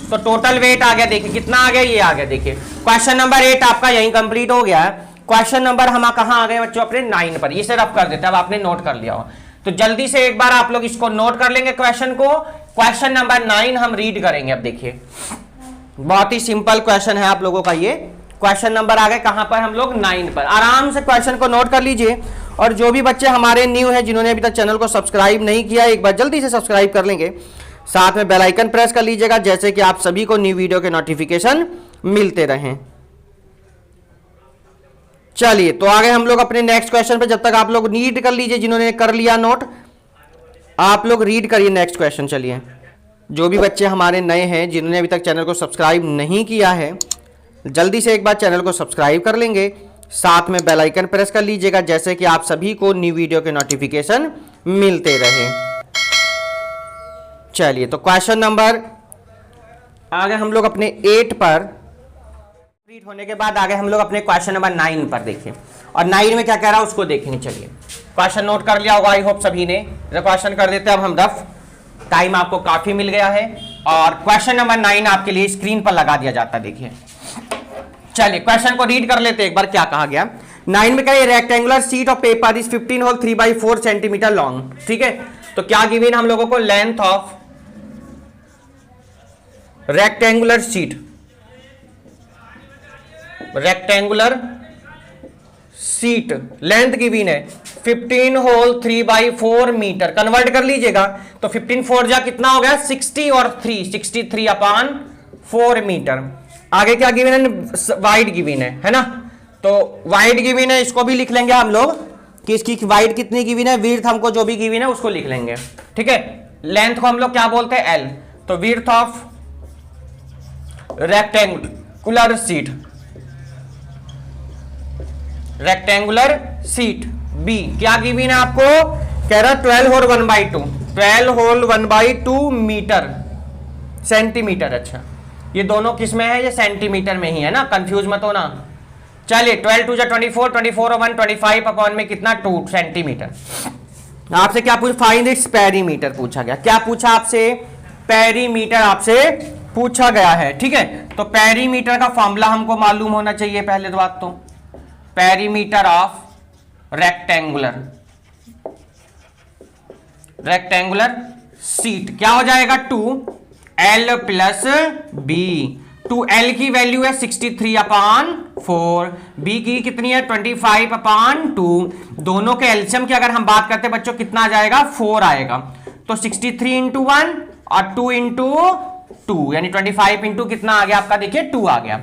तो टोटल वेट आ गया, देखिए कितना आ गया, ये आ गया। देखिए क्वेश्चन नंबर 8 आपका यहीं कंप्लीट हो गया है। क्वेश्चन नंबर हम कहाँ आ गए बच्चों? अपने 9 पर। इसे रफ कर देते हैं, अब आपने नोट कर लिया हो तो जल्दी से एक बार आप लोग इसको नोट कर लेंगे क्वेश्चन को। क्वेश्चन नंबर 9 हम रीड करेंगे। अब देखिए बहुत ही सिंपल क्वेश्चन है आप लोगों का ये। क्वेश्चन नंबर आ गए कहां पर? हम लोग 9 पर। आराम से क्वेश्चन को नोट कर लीजिए। और जो भी बच्चे हमारे न्यू हैं, जिन्होंने अभी तक चैनल को सब्सक्राइब नहीं किया, एक बार जल्दी से सब्सक्राइब कर लेंगे। साथ में बेल आइकन प्रेस कर लीजिएगा, जैसे कि आप सभी को न्यू वीडियो के नोटिफिकेशन मिलते रहें। चलिए तो आगे हम लोग अपने नेक्स्ट क्वेश्चन पे। जब तक आप लोग रीड कर लीजिए, जिन्होंने कर लिया नोट, आप लोग रीड करिए नेक्स्ट क्वेश्चन। चलिए जो भी बच्चे हमारे नए हैं, जिन्होंने अभी तक चैनल को सब्सक्राइब नहीं किया है, जल्दी से एक बार चैनल को सब्सक्राइब कर लेंगे। साथ में बेल आइकन प्रेस कर लीजिएगा, जैसे कि आप सभी को न्यू वीडियो के नोटिफिकेशन मिलते रहे। चलिए तो क्वेश्चन नंबर आगे हम लोग अपने 8 पर कंप्लीट होने के बाद आगे हम लोग अपने क्वेश्चन नंबर 9 पर देखिए। और 9 में क्या कह रहा है उसको देखेंगे। चलिए क्वेश्चन नोट कर लिया होगा आई होप सभी ने। क्वेश्चन कर देते हैं अब हम रफ। टाइम आपको काफी मिल गया है और क्वेश्चन नंबर 9 आपके लिए स्क्रीन पर लगा दिया जाता है। देखिए चलिए क्वेश्चन को रीड कर लेते हैं एक बार, क्या कहा गया। 9 में क्या है? Rectangular sheet of paper is 15 whole 3/4 centimetre long. ठीक है, तो क्या गिवन हम लोगों को? Length of rectangular sheet, rectangular sheet length given है 15 होल 3/4 मीटर। कन्वर्ट कर लीजिएगा तो 15 4 जा कितना हो गया? 60 और 3 63/4 मीटर। आगे क्या गिवन है? वाइड गिवन है ना। तो वाइड गिवन है, इसको भी लिख लेंगे हम लोग कि इसकी वाइड कितनी गिवन है। विड्थ हमको जो भी गिवन है उसको लिख लेंगे। ठीक है, लेंथ को हम लोग क्या बोलते हैं? एल। तो width of rectangular sheet, rectangular sheet B क्या गिवन है आपको? कह रहा 12 होल 1/2, 12 होल 1/2 मीटर सेंटीमीटर। अच्छा ये दोनों किस में है? ये सेंटीमीटर में ही है ना, कंफ्यूज मत होना। चलिए 12 2 जा 24, 24 और 1 25 अपॉन में कितना? 2 सेंटीमीटर। आपसे क्या पूछ? फाइंड इट्स पेरीमीटर पूछा गया। क्या पूछा आपसे? पेरीमीटर आपसे पूछा गया है। ठीक है, तो पेरीमीटर का फॉर्मूला हमको मालूम होना चाहिए पहले तो बात। तो पेरीमीटर ऑफ रेक्टेंगुलर सीट क्या हो जाएगा? 2L plus B. 2L की वैल्यू है 63/4, बी की कितनी है? 25/2। दोनों के एलसीएम की अगर हम बात करते हैं बच्चों कितना आ जाएगा? 4 आएगा। तो 63 × 1 और 2 × 2 यानी 25 इंटू कितना आ गया आपका? देखिए 2 आ गया।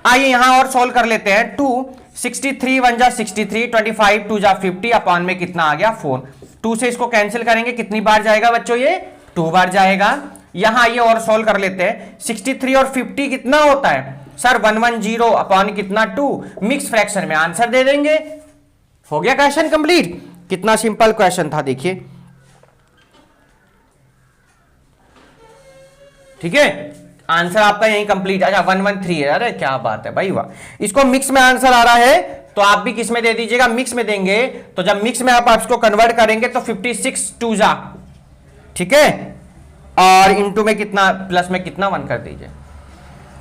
आइए यहां और सोल्व कर लेते हैं। 2 63 1 जा 63, 25 2 जा 50 अपॉन में कितना आ गया? 4। 2 से इसको कैंसिल करेंगे, कितनी बार जाएगा बच्चों? ये 2 बार जाएगा। यहां ये और सोल्व कर लेते हैं। 63 और 50 कितना होता है सर? 110 अपॉन कितना? 2। मिक्स फ्रैक्शन में आंसर दे देंगे। हो गया क्वेश्चन कंप्लीट। कितना सिंपल क्वेश्चन था देखिए। ठीक है, आंसर आपका यही कंप्लीट। अच्छा 113 है। अरे क्या बात है भाई, वाह। इसको मिक्स में आंसर आ रहा है तो आप भी किस में दे दीजिएगा? मिक्स में देंगे। तो जब मिक्स में आप इसको कन्वर्ट करेंगे तो 56 2 जा, ठीक है, और इंटू में कितना? प्लस में कितना? 1 कर दीजिए।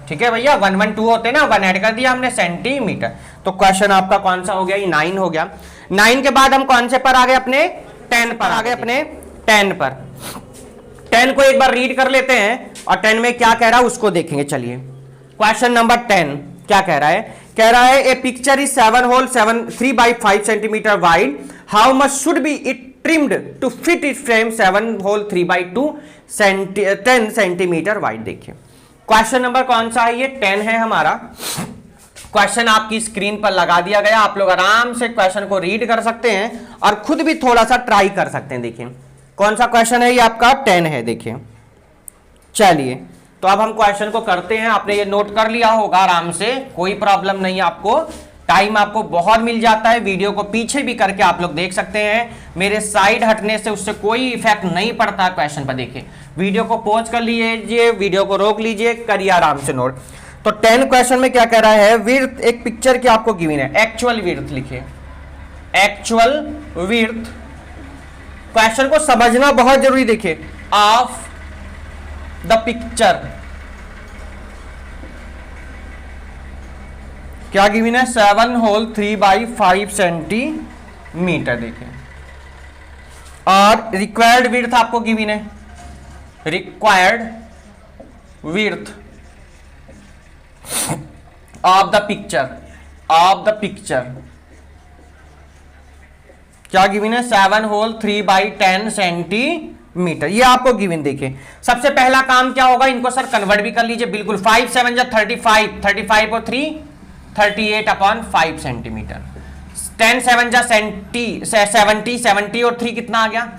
ठीक है भैया, 112 होते ना, 1 ऐड कर दिया हमने, सेंटीमीटर। तो क्वेश्चन आपका कौन सा हो गया? ये 9 हो गया। 9 के बाद हम कौन से पर आ गए? अपने 10 पर आ गए। अपने 10 पर 10 को एक बार रीड कर लेते हैं और 10 में क्या कह रहा है उसको देखेंगे। चलिए क्वेश्चन नंबर 10 क्या कह रहा है? कह रहा है a picture is 7 whole 3/5 centimetre wide, how much should be it trimmed to fit it frame 7 whole 3/2 10 centimetre wide. देखिए क्वेश्चन नंबर कौन सा है? ये 10 है हमारा। क्वेश्चन आपकी स्क्रीन पर लगा दिया गया, आप लोग आराम से क्वेश्चन को रीड कर सकते हैं और खुद भी थोड़ा सा ट्राई कर सकते हैं। देखिए कौन सा क्वेश्चन है, ये आपका 10 है। देखिए चलिए तो अब हम क्वेश्चन को करते हैं। आपने ये नोट कर लिया होगा आराम से, कोई प्रॉब्लम नहीं, आपको टाइम आपको बहुत मिल जाता है। वीडियो को पीछे भी करके आप लोग देख सकते हैं, मेरे साइड हटने से उससे कोई इफेक्ट नहीं पड़ता क्वेश्चन पर। देखिए वीडियो को पॉज कर लीजिए, वीडियो को रोक लीजिए, करिए आराम से नोट। तो 10 क्वेश्चन में क्या कह रहा है, विड्थ एक पिक्चर की आपको गिवन है, एक्चुअल विड्थ लिखिए, एक्चुअल विड्थ। क्वेश्चन को समझना बहुत जरूरी, देखिए ऑफ द पिक्चर क्या गिवन है, 7 होल 3/5 सेंटीमीटर। देखिए और रिक्वायर्ड विड्थ आपको गिवन है, required width of the picture, of the picture क्या गिवन है, 7 होल 3/10 सेंटीमीटर, ये आपको गिवन। देखिए सबसे पहला काम क्या होगा, इनको सर कन्वर्ट भी कर लीजिए, बिल्कुल 5 7 जा 35, 35 और 3 38/5 सेंटीमीटर, 10 7 जा 70, 70 और 3 कितना आ गया,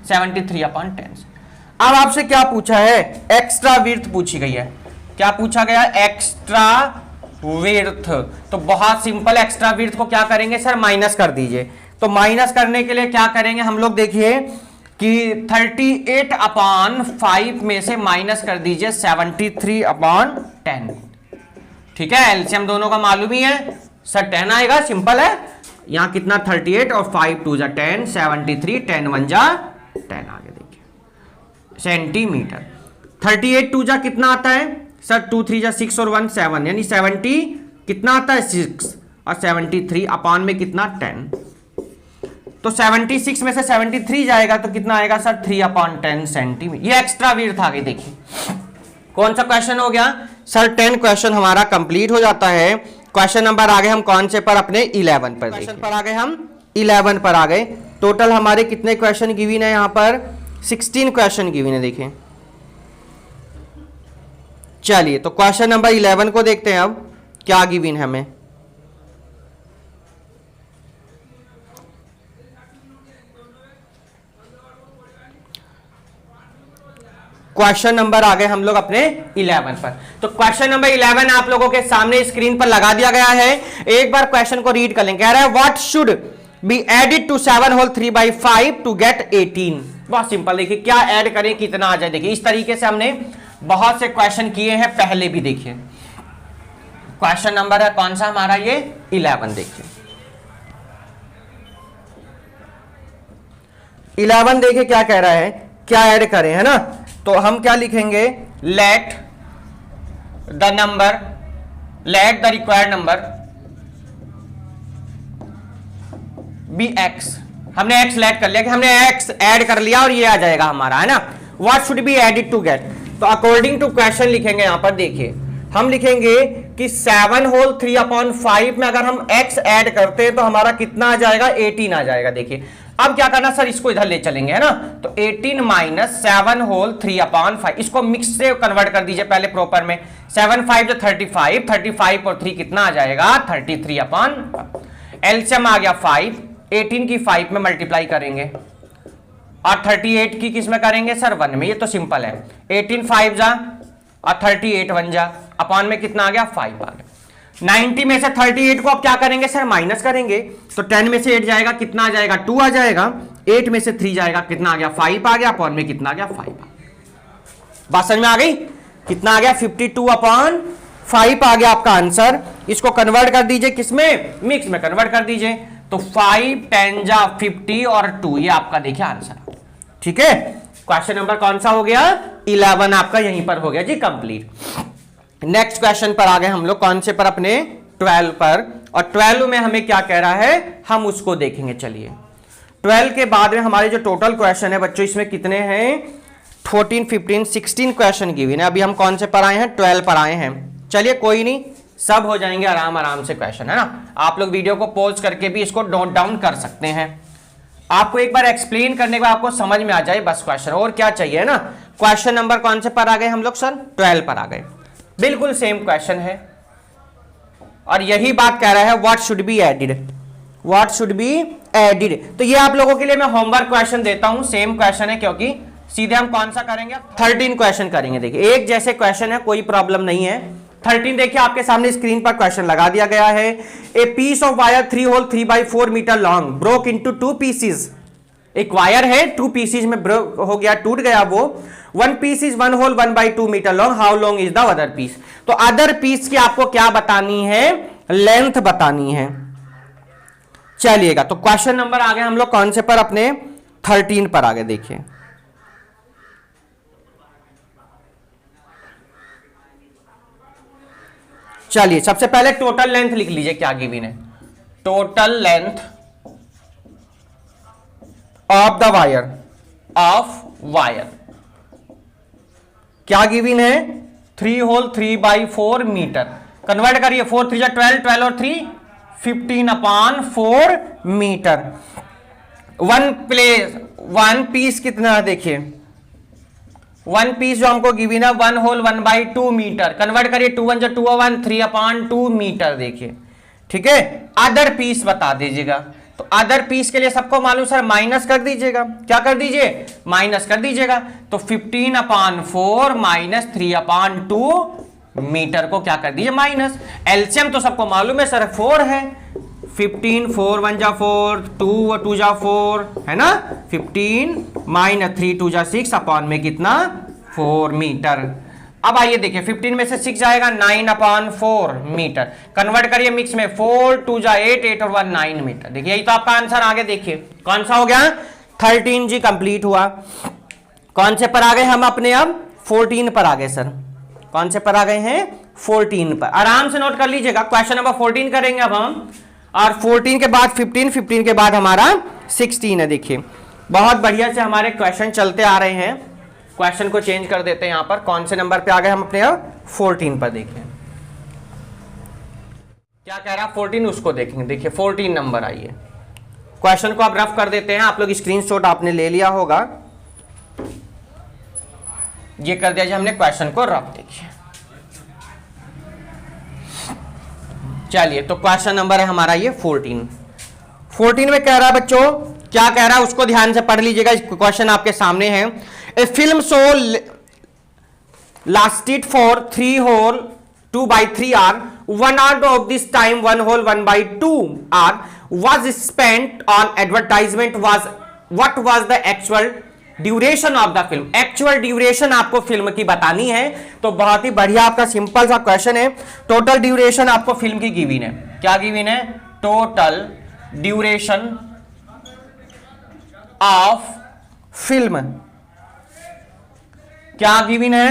73/10। अब आपसे क्या पूछा है, एक्स्ट्रा विड्थ पूछी गई है। क्या पूछा गया, एक्स्ट्रा विड्थ। तो बहुत सिंपल, एक्स्ट्रा विड्थ को क्या करेंगे सर, माइनस कर दीजिए। तो माइनस करने के लिए क्या करेंगे हम लोग, देखिए कि 38/5 में से माइनस कर दीजिए 73/10। ठीक है, एलसीएम दोनों का मालूम ही है सर, 10 आएगा, सिंपल है। यहां कितना 38 और 5 2 जा 10, 73, 10 1 जा 10 आगे देखिए सेंटीमीटर। 38 2 जा कितना आता है सर, 2 3 जा 6 और 1 7, यानी 70 कितना आता है 6 और 73 अपान में कितना 10। तो 76 में से 73 जाएगा तो कितना आएगा सर, 3/10 सेंटीमीटर। ये एक्स्ट्रा विड्थ आ गई। देखिए कौन सा क्वेश्चन हो गया सर, 10 क्वेश्चन हमारा कंप्लीट हो जाता है। क्वेश्चन नंबर आ गए हम कौन से पर, अपने 11 पर। क्वेश्चन पर आ गए हम 11 पर आ गए। टोटल हमारे कितने क्वेश्चन गिवन है, यहां पर 16 क्वेश्चन गिवन है। देखिए चलिए तो क्वेश्चन नंबर 11 को देखते हैं अब क्या गिवन है हमें। क्वेश्चन नंबर आ गए हम लोग अपने 11 पर। तो क्वेश्चन नंबर 11 आप लोगों के सामने स्क्रीन पर लगा दिया गया है। एक बार क्वेश्चन को रीड कर लें। कह रहा है what should be added to 7 whole 3/5 to get 18। बहुत सिंपल, देखिए क्या ऐड करें कितना आ जाए। देखिए इस तरीके से हमने बहुत से क्वेश्चन किए हैं पहले भी। देखिए क्वेश्चन नंबर है कौन सा हमारा, ये 11। देखिए 11 देखिए क्या कह रहा है, क्या ऐड करें, है ना। तो हम क्या लिखेंगे, let the number, let the required number be x. हमने एक्स लेट कर लिया कि हमने एक्स ऐड कर लिया और ये आ जाएगा हमारा, है ना। What should be added to get, तो अकॉर्डिंग टू क्वेश्चन लिखेंगे यहां पर। देखिए हम लिखेंगे कि 7 होल 3/5 में अगर हम x ऐड करते हैं तो हमारा कितना आ जाएगा, 18 आ जाएगा। देखिए अब क्या करना सर, इसको इधर ले चलेंगे, है ना। तो 18 माइनस 7 होल 3/5, इसको मिक्स से कन्वर्ट कर दीजिए पहले प्रॉपर में। 7 5 जो 35, 35 और 3 कितना आ जाएगा, 33/5। एलसीएम आ गया 5, 18 की 5 में मल्टीप्लाई करेंगे और 38 की किस में करेंगे सर, 1 में। ये तो सिंपल है, 18 5 जा और 38 1 जा, अपॉन में कितना आ गया, 5 आ गया। 90 में से 38 को अब क्या करेंगे सर, माइनस करेंगे। तो 10 में से 8 जाएगा, कितना आ जाएगा, 2 आ जाएगा। 8 में से 3 जाएगा, कितना आ गया, 5 आ गया। अपॉन में कितना आ गया, 5 आ गया। बात समझ में आ गई, कितना आ गया, 52/5 आ गया आपका आंसर। इसको कन्वर्ट कर दीजिए किसमें, मिक्स में कन्वर्ट कर दीजिए। तो 5 10 जा 50 और 2, ये आपका देखिए आंसर। ठीक है, क्वेश्चन नंबर कौन सा हो गया, 11 आपका यहीं पर हो गया जी कंप्लीट। नेक्स्ट क्वेश्चन पर आ गए हम लोग, कौन से पर, अपने 12 पर। और 12 में हमें क्या कह रहा है, हम उसको देखेंगे। चलिए 12 के बाद में हमारे जो टोटल क्वेश्चन है बच्चों, इसमें कितने हैं, 14 15 16 क्वेश्चन गिवन है। अभी हम कौन से पर आए हैं, 12 पर आए हैं। चलिए कोई नहीं, सब हो जाएंगे आराम आराम से क्वेश्चन, है ना। आप लोग वीडियो को पॉज करके भी इसको नोट डाउन कर सकते हैं। आपको एक बार एक्सप्लेन करने के बाद आपको समझ में आ जाए बस क्वेश्चन, और क्या चाहिए, है ना। क्वेश्चन नंबर कौन से पर आ गए हम लोग सर, 12 पर आ गए। बिल्कुल सेम क्वेश्चन है, और यही बात कह रहा है what should be added, what should be added. तो ये आप लोगों के लिए मैं होमवर्क क्वेश्चन देता हूं, सेम क्वेश्चन है, क्योंकि सीधे हम कौन सा करेंगे, 13 क्वेश्चन करेंगे। देखिए एक जैसे क्वेश्चन है, कोई प्रॉब्लम नहीं है। 13 देखिए आपके सामने स्क्रीन पर क्वेश्चन लगा दिया गया है। A piece of wire 3 whole 3/4 metre long broke into 2 pieces. एक वायर है 2 पीसेस में ब्रोक हो गया, टूट गया वो। 1 piece is 1 whole 1/2 metre long, how long is the other piece. तो अदर पीस की आपको क्या बतानी है, लेंथ बतानी है। चलिएगा तो क्वेश्चन नंबर आगे हम लोग कौन से पर, अपने 13 पर आगे देखिए। चलिए सबसे पहले टोटल लेंथ लिख लीजिए, क्या गिवन है, total length of the wire, of wire क्या गिवन है, 3 होल 3/4 मीटर। कन्वर्ट करिए, 4 3 12, 12 और 3 15/4 मीटर। वन पीस कितना, देखिए 1 पीस जो हमको गिवन है 1 होल 1/2 मीटर। कन्वर्ट करिए, 2 1 2 1 3/2 मीटर। देखिए ठीक है, अदर पीस बता दीजिएगा। तो अदर पीस के लिए सबको मालूम सर, माइनस कर दीजिएगा। क्या कर दीजिए, माइनस कर दीजिएगा। तो 15/4 माइनस 3/2 मीटर को क्या कर दीजिए, माइनस। एलसीएम तो सबको मालूम है सर, 4 है। 15 4 1 जा 4, 2 2 जा 4 है ना, 15 माइनस 3 2 जा 6 अपॉन में कितना, 4 मीटर। अब आइए देखिए, 15 में से 6 जाएगा, 9/4 मीटर। कन्वर्ट करिए मिक्स में, 4 2 जा 8, 8 और 1 9 मीटर। देखिए यही तो आपका आंसर। आगे देखिए कौन सा हो गया, 13 जी कंप्लीट हुआ। कौन से पर आ गए हम अपने, अब 14 पर आ गए सर। कौन से पर आ गए हैं, 14 पर। आराम से नोट कर लीजिएगा, क्वेश्चन नंबर 14 करेंगे अब हम, और 14 के बाद 15, 15 के बाद हमारा 16 है। देखिए बहुत बढ़िया से हमारे क्वेश्चन चलते आ रहे हैं। क्वेश्चन को चेंज कर देते हैं यहां पर। कौन से नंबर पे आ गए हम अपने, अब 14 पर। देखिए क्या कह रहा है 14, उसको देखेंगे। देखिए 14 नंबर, आइए क्वेश्चन को अब रफ कर देते हैं। आप लोग स्क्रीनशॉट आपने ले लिया होगा, ये कर दिया हमने क्वेश्चन को रफ। देखिए चलिए तो क्वेश्चन नंबर है हमारा ये 14 में कह रहा है बच्चों, क्या कह रहा है उसको ध्यान से पढ़ लीजिएगा। क्वेश्चन आपके सामने है। A film show lasted for 3 whole 2/3 hour, 1 hour of this time 1 whole 1/2 hour was spent on advertisement। what was the actual duration of the film. Actual duration आपको फिल्म की बतानी है। तो बहुत ही बढ़िया आपका सिंपल सा क्वेश्चन है। टोटल ड्यूरेशन आपको फिल्म की गिवन है। क्या गिवन है, टोटल ड्यूरेशन ऑफ फिल्म क्या गिवन है,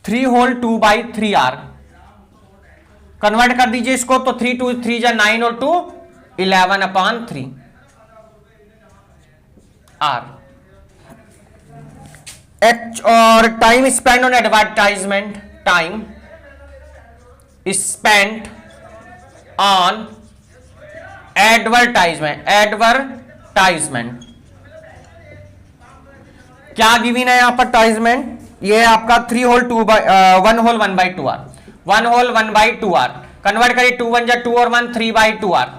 3 होल 2/3 आवर। कन्वर्ट कर दीजिए इसको, तो 3 2 3 जा 9 और 2 11/3 आर। और time spend on advertisement, time spend on advertisement, advertisement क्या गिवन है यहां पर, टाइजमेंट ये है आपका 3 whole 1 whole 1/2 R, 1 whole 1/2 R. Convert करिए, 2 1 जा 2 और 1 3/2 आर।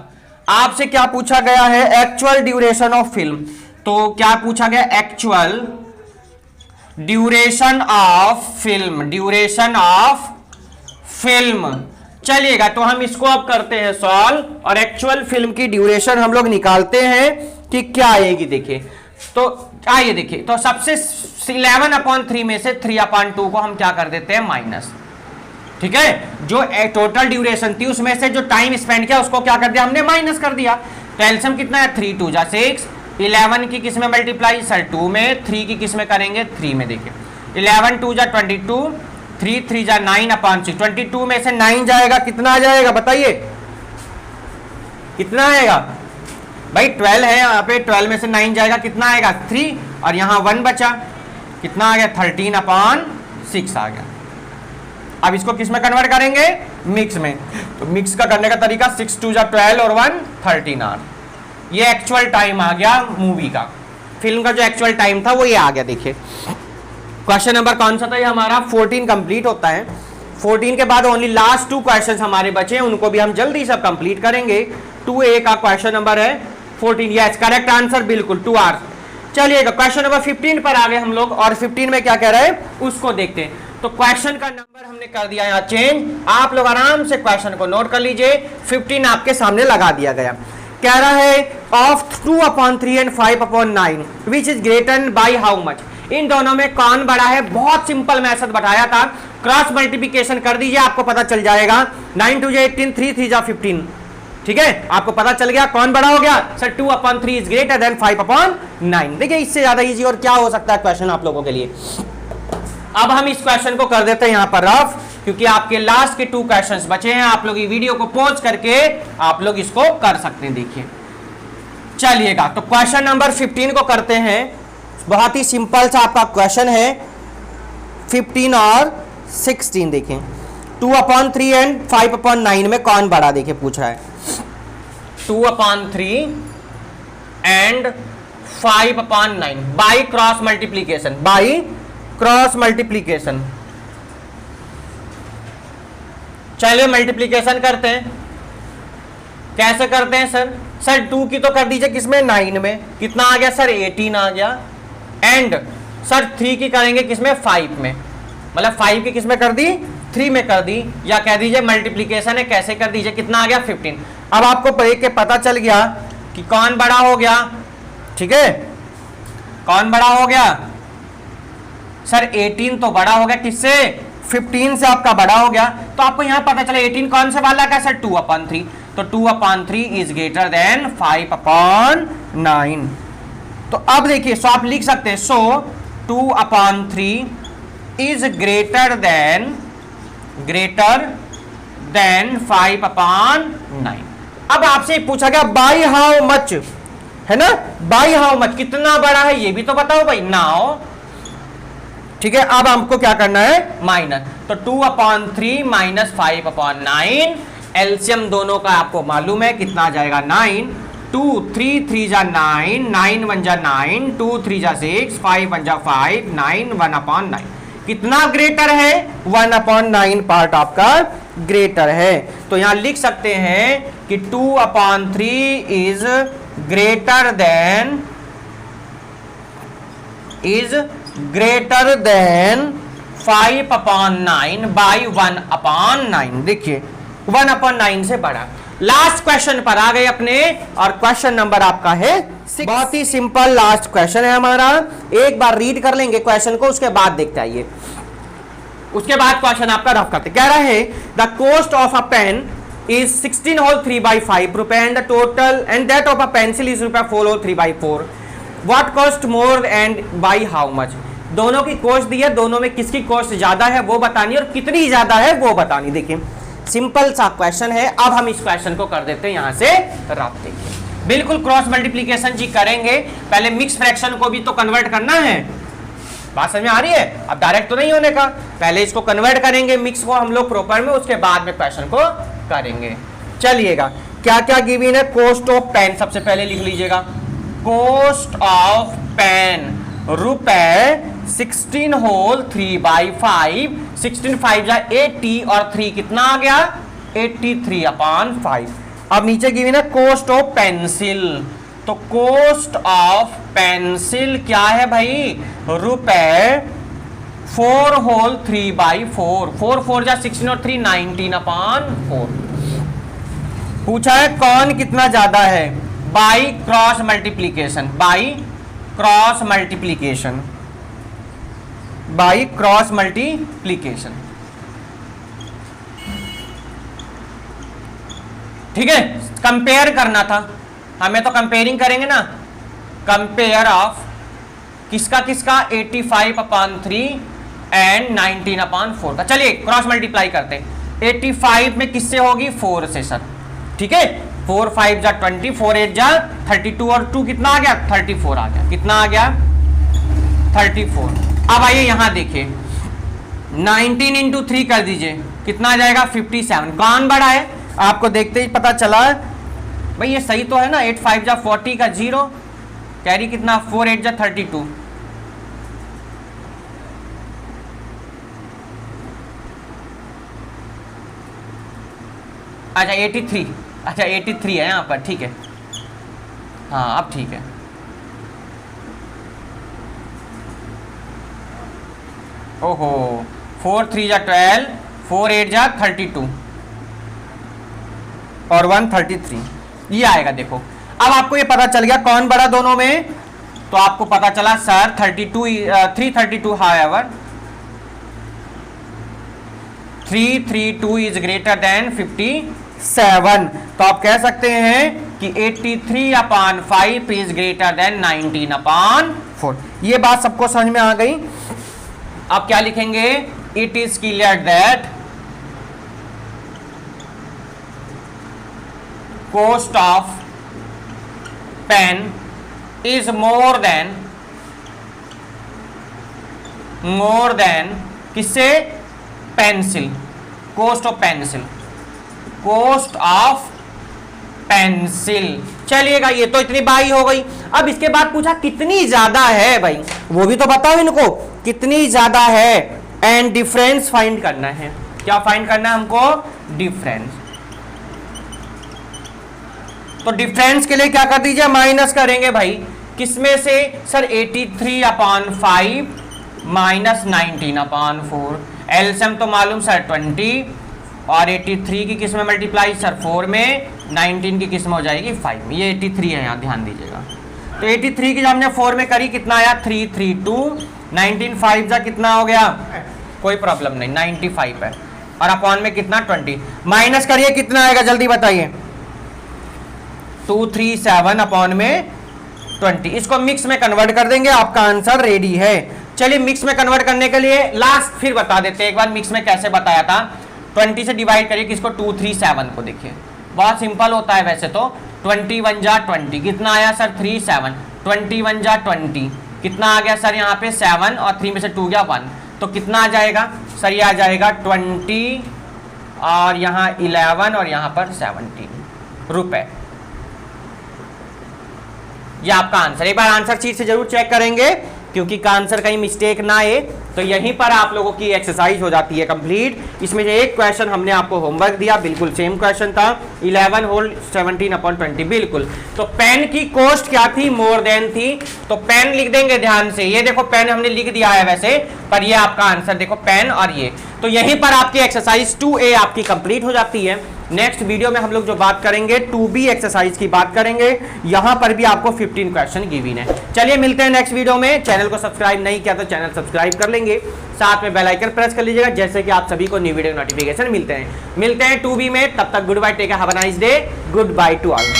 आपसे क्या पूछा गया है, एक्चुअल ड्यूरेशन ऑफ फिल्म। तो क्या पूछा गया, actual duration of film, duration of film. चलिएगा तो हम इसको अब करते हैं सॉल्व, और एक्चुअल फिल्म की ड्यूरेशन हम लोग निकालते हैं कि क्या आएगी। देखिए तो आइए देखिए, तो सबसे 11/3 में से 3/2 को हम क्या कर देते हैं, माइनस। ठीक है, जो टोटल ड्यूरेशन थी उसमें से जो टाइम स्पेंड किया उसको क्या कर दिया हमने, माइनस कर दिया। तो एलसीएम कितना है, 3 2 जा 6, 11 की किस में मल्टीप्लाई सर 2 में, 3 की किस में करेंगे 3 में। देखिए 11 2 जा 22, 3 3 जा 9/6। 22 में से 9 जाएगा, कितना आ जाएगा बताइए, कितना आएगा भाई, 12 है यहाँ पे, 12 में से 9 जाएगा, कितना आएगा 3, और यहाँ 1 बचा, कितना आ गया 13/6 आ गया। अब इसको किस में कन्वर्ट करेंगे, मिक्स में। तो मिक्स का करने का तरीका 6 2 जा 12 और 1 13 आर। ये एक्चुअल टाइम आ गया मूवी का, फिल्म का जो एक्चुअल टाइम था वो ये आ गया। देखिए क्वेश्चन नंबर कौन सा था ये हमारा, 14 कंप्लीट होता है। 14 के बाद ओनली लास्ट 2 क्वेश्चन हमारे बचे हैं, उनको भी हम जल्दी सब कंप्लीट करेंगे। 2A का क्वेश्चन नंबर है 14। यस, करेक्ट आंसर बिल्कुल 2 आवर्स। चलिएगा क्वेश्चन नंबर 15 पर आ गए हम लोग, और 15 में क्या कह रहा है उसको देखते हैं। तो क्वेश्चन का नंबर हमने कर दिया यहाँ चेंज, आप लोग आराम से क्वेश्चन को नोट कर लीजिए। 15 आपके सामने लगा दिया गया। कह रहा है of 2/3 and 5/9 which is greater by how much. इन दोनों में कौन बड़ा है? बहुत सिंपल मेथड बताया था, क्रॉस मल्टीप्लिकेशन कर दीजिए, आपको पता चल जाएगा। 9 2 18, 3 3 15। ठीक है, आपको पता चल गया कौन बड़ा हो गया सर। 2/3 is greater than 5/9। देखिए इससे ज्यादा इजी और क्या हो सकता है क्वेश्चन आप लोगों के लिए। अब हम इस क्वेश्चन को कर देते हैं यहां पर रफ, क्योंकि आपके लास्ट के 2 क्वेश्चंस बचे हैं। आप लोग ये वीडियो को पॉज करके आप लोग इसको कर सकते हैं। देखिए चलिएगा, तो क्वेश्चन नंबर 15 को करते हैं। बहुत ही सिंपल सा आपका क्वेश्चन है 15 और 16। देखें 2/3 एंड 5/9 में कौन बड़ा, देखिए पूछ रहा है 2/3 and 5/9 by cross multiplication. By cross multiplication, चलिए मल्टीप्लीकेशन करते हैं। कैसे करते हैं सर? सर 2 की तो कर दीजिए किसमें 9 में, कितना आ गया सर 18 आ गया। एंड सर 3 की करेंगे किसमें 5 में, मतलब 5 की किसमें कर दी 3 में कर दी, या कह दीजिए मल्टीप्लीकेशन है कैसे कर दीजिए, कितना आ गया 15। अब आपको देख के पता चल गया कि कौन बड़ा हो गया। ठीक है, कौन बड़ा हो गया सर 18 तो बड़ा हो गया किससे 15 से आपका बड़ा हो गया। तो आपको यहां पता चला 18 कौन से वाला का सर 2/3, तो 2/3 इज ग्रेटर देन 5/9। तो अब देखिए सो आप लिख सकते हैं सो 2/3 इज ग्रेटर देन 5/9। अब आपसे पूछा गया बाई हाउ मच, है ना, बाई हाउ मच कितना बड़ा है ये भी तो बताओ भाई। नाउ ठीक है, अब हमको क्या करना है माइनस, तो 2/3 माइनस 5/9, एलसीएम दोनों का आपको मालूम है कितना आ जाएगा 9। 2 3 3 जा 9, 9 1 जा 9, 2 3 जा 6, 5 1 जा 5, 9 1/9। कितना ग्रेटर है 1/9 पार्ट आपका ग्रेटर है। तो यहां लिख सकते हैं कि 2/3 इज ग्रेटर देन 5/9 बाई 1/9। देखिए 1/9 से बड़ा। लास्ट क्वेश्चन पर आ गए अपने, और क्वेश्चन नंबर आपका है 6। बहुत ही सिंपल लास्ट क्वेश्चन है हमारा। एक बार रीड कर लेंगे क्वेश्चन को, उसके बाद देखते आइए। उसके बाद क्वेश्चन आपका रफ करते। कह रहा है the cost of a pen is 16 whole 3/5 रुपए and the total and that of a pencil is रुपया 4 whole 3/4. What cost more and by how much? दोनों की कॉस्ट दी है, दोनों में किसकी कॉस्ट ज्यादा है वो बतानी और कितनी ज्यादा है वो बतानी। देखिए सिंपल सा क्वेश्चन है। अब हम इस क्वेश्चन को कर देते हैं यहां से रफ। देखिए बिल्कुल क्रॉस मल्टीप्लीकेशन जी करेंगे, पहले मिक्स फ्रैक्शन को भी तो कन्वर्ट करना है। बात समझ में आ रही है? अब डायरेक्ट तो नहीं होने का, पहले इसको कन्वर्ट करेंगे मिक्स को हम लोग प्रॉपर में, उसके बाद में क्वेश्चन को करेंगे। चलिएगा क्या क्या गिवन है। कॉस्ट ऑफ पेन सबसे पहले लिख लीजिएगा। कॉस्ट ऑफ पेन रुपए 16 होल 3/5, 16 5 जा 80 और 3 कितना आ गया 83/5। अब नीचे गिवन है कॉस्ट ऑफ पेंसिल, तो कॉस्ट ऑफ पेंसिल क्या है भाई रुपए 4 होल 3/4, 4 4 जा 16 और 3 19/4। पूछा है कौन कितना ज्यादा है by cross multiplication, by cross multiplication, by cross multiplication. ठीक है, कंपेयर करना था हमें, तो कंपेयरिंग करेंगे ना। कंपेयर ऑफ किसका किसका 85/3 एंड 19/4 का। चलिए क्रॉस मल्टीप्लाई करते हैं। 85 में किससे होगी 4 से सर। ठीक है, 4 5 जा 20, 4 8 जा 32 और 2 कितना आ गया 34 आ गया। कितना आ गया 34। अब आइए यहां देखिए 19 इंटू 3 कर दीजिए, कितना आ जाएगा 57। कौन बड़ा है आपको देखते ही पता चला भाई, ये सही तो है ना। 8 5 जा 40 का 0 कैरी कितना 4 8 जा 32। अच्छा 83, अच्छा 83 है यहाँ पर, ठीक है, हाँ अब ठीक है। ओहो 4 3 जा 12, 4 8 जा 32 और 133, ये आएगा। देखो अब आपको ये पता चल गया कौन बड़ा दोनों में, तो आपको पता चला sir 332 however 332 is greater than 57, तो आप कह सकते हैं कि 83/5 इज ग्रेटर देन 19/4। ये बात सबको समझ में आ गई। अब क्या लिखेंगे, it is clear that cost of pen is more than किससे, pencil, cost of pencil, cost of pencil. चलिएगा ये तो इतनी बाई हो गई। अब इसके बाद पूछा कितनी ज्यादा है, भाई वो भी तो बताओ इनको कितनी ज्यादा है, एंड डिफरेंस फाइंड करना है। क्या फाइंड करना है हमको, डिफरेंस। तो डिफरेंस के लिए क्या कर दीजिए, माइनस करेंगे भाई, किसमें से सर 83/5 माइनस 19/4, एलसीएम तो मालूम सर 20, और 83 की किस में मल्टीप्लाई सर 4 में, 19 की किस में हो जाएगी 5 में, ये 83 है यहाँ ध्यान दीजिएगा। तो 83 की जब हमने 4 में करी कितना आया 332, 19 5 जा कितना हो गया, कोई प्रॉब्लम नहीं 95 है, और अपॉन में कितना 20, माइनस करिए कितना आएगा जल्दी बताइए, 237 अपॉन में 20। इसको मिक्स में कन्वर्ट कर देंगे, आपका आंसर रेडी है। चलिए मिक्स में कन्वर्ट करने के लिए लास्ट फिर बता देते हैं एक बार मिक्स में कैसे बताया था। 20 से डिवाइड करिए किसको, 237 को, देखिए बहुत सिंपल होता है वैसे तो। 21 जा 20 कितना आया सर 37, 21 जा 20 कितना आ गया सर यहाँ पे 7, और 3 में से 2 गया 1, तो कितना आ जाएगा सर, ये आ जाएगा 20 और यहाँ 11 और यहाँ पर 17 रुपए। ये आपका आंसर। एक बार आंसर शीट से जरूर चेक करेंगे क्योंकि का आंसर कहीं मिस्टेक ना आए। तो यहीं पर आप लोगों की एक्सरसाइज हो जाती है कंप्लीट। इसमें से एक क्वेश्चन हमने आपको होमवर्क दिया, बिल्कुल सेम क्वेश्चन था, 11 होल 17/20 बिल्कुल। तो पेन की कॉस्ट क्या थी, मोर देन थी, तो पेन लिख देंगे ध्यान से। ये देखो पेन हमने लिख दिया है वैसे, पर ये आपका आंसर देखो पेन और ये। तो यहीं पर आपकी एक्सरसाइज 2A आपकी कंप्लीट हो जाती है। नेक्स्ट वीडियो में हम लोग जो बात करेंगे 2B एक्सरसाइज की बात करेंगे, यहां पर भी आपको 15 क्वेश्चन गिवन है। चलिए मिलते हैं नेक्स्ट वीडियो में। चैनल को सब्सक्राइब नहीं किया तो चैनल सब्सक्राइब कर लेंगे, साथ में बेल आइकन प्रेस कर लीजिएगा जैसे कि आप सभी को न्यू वीडियो नोटिफिकेशन मिलते हैं 2B में। तब तक good bye, take care, have a nice day, good bye to all.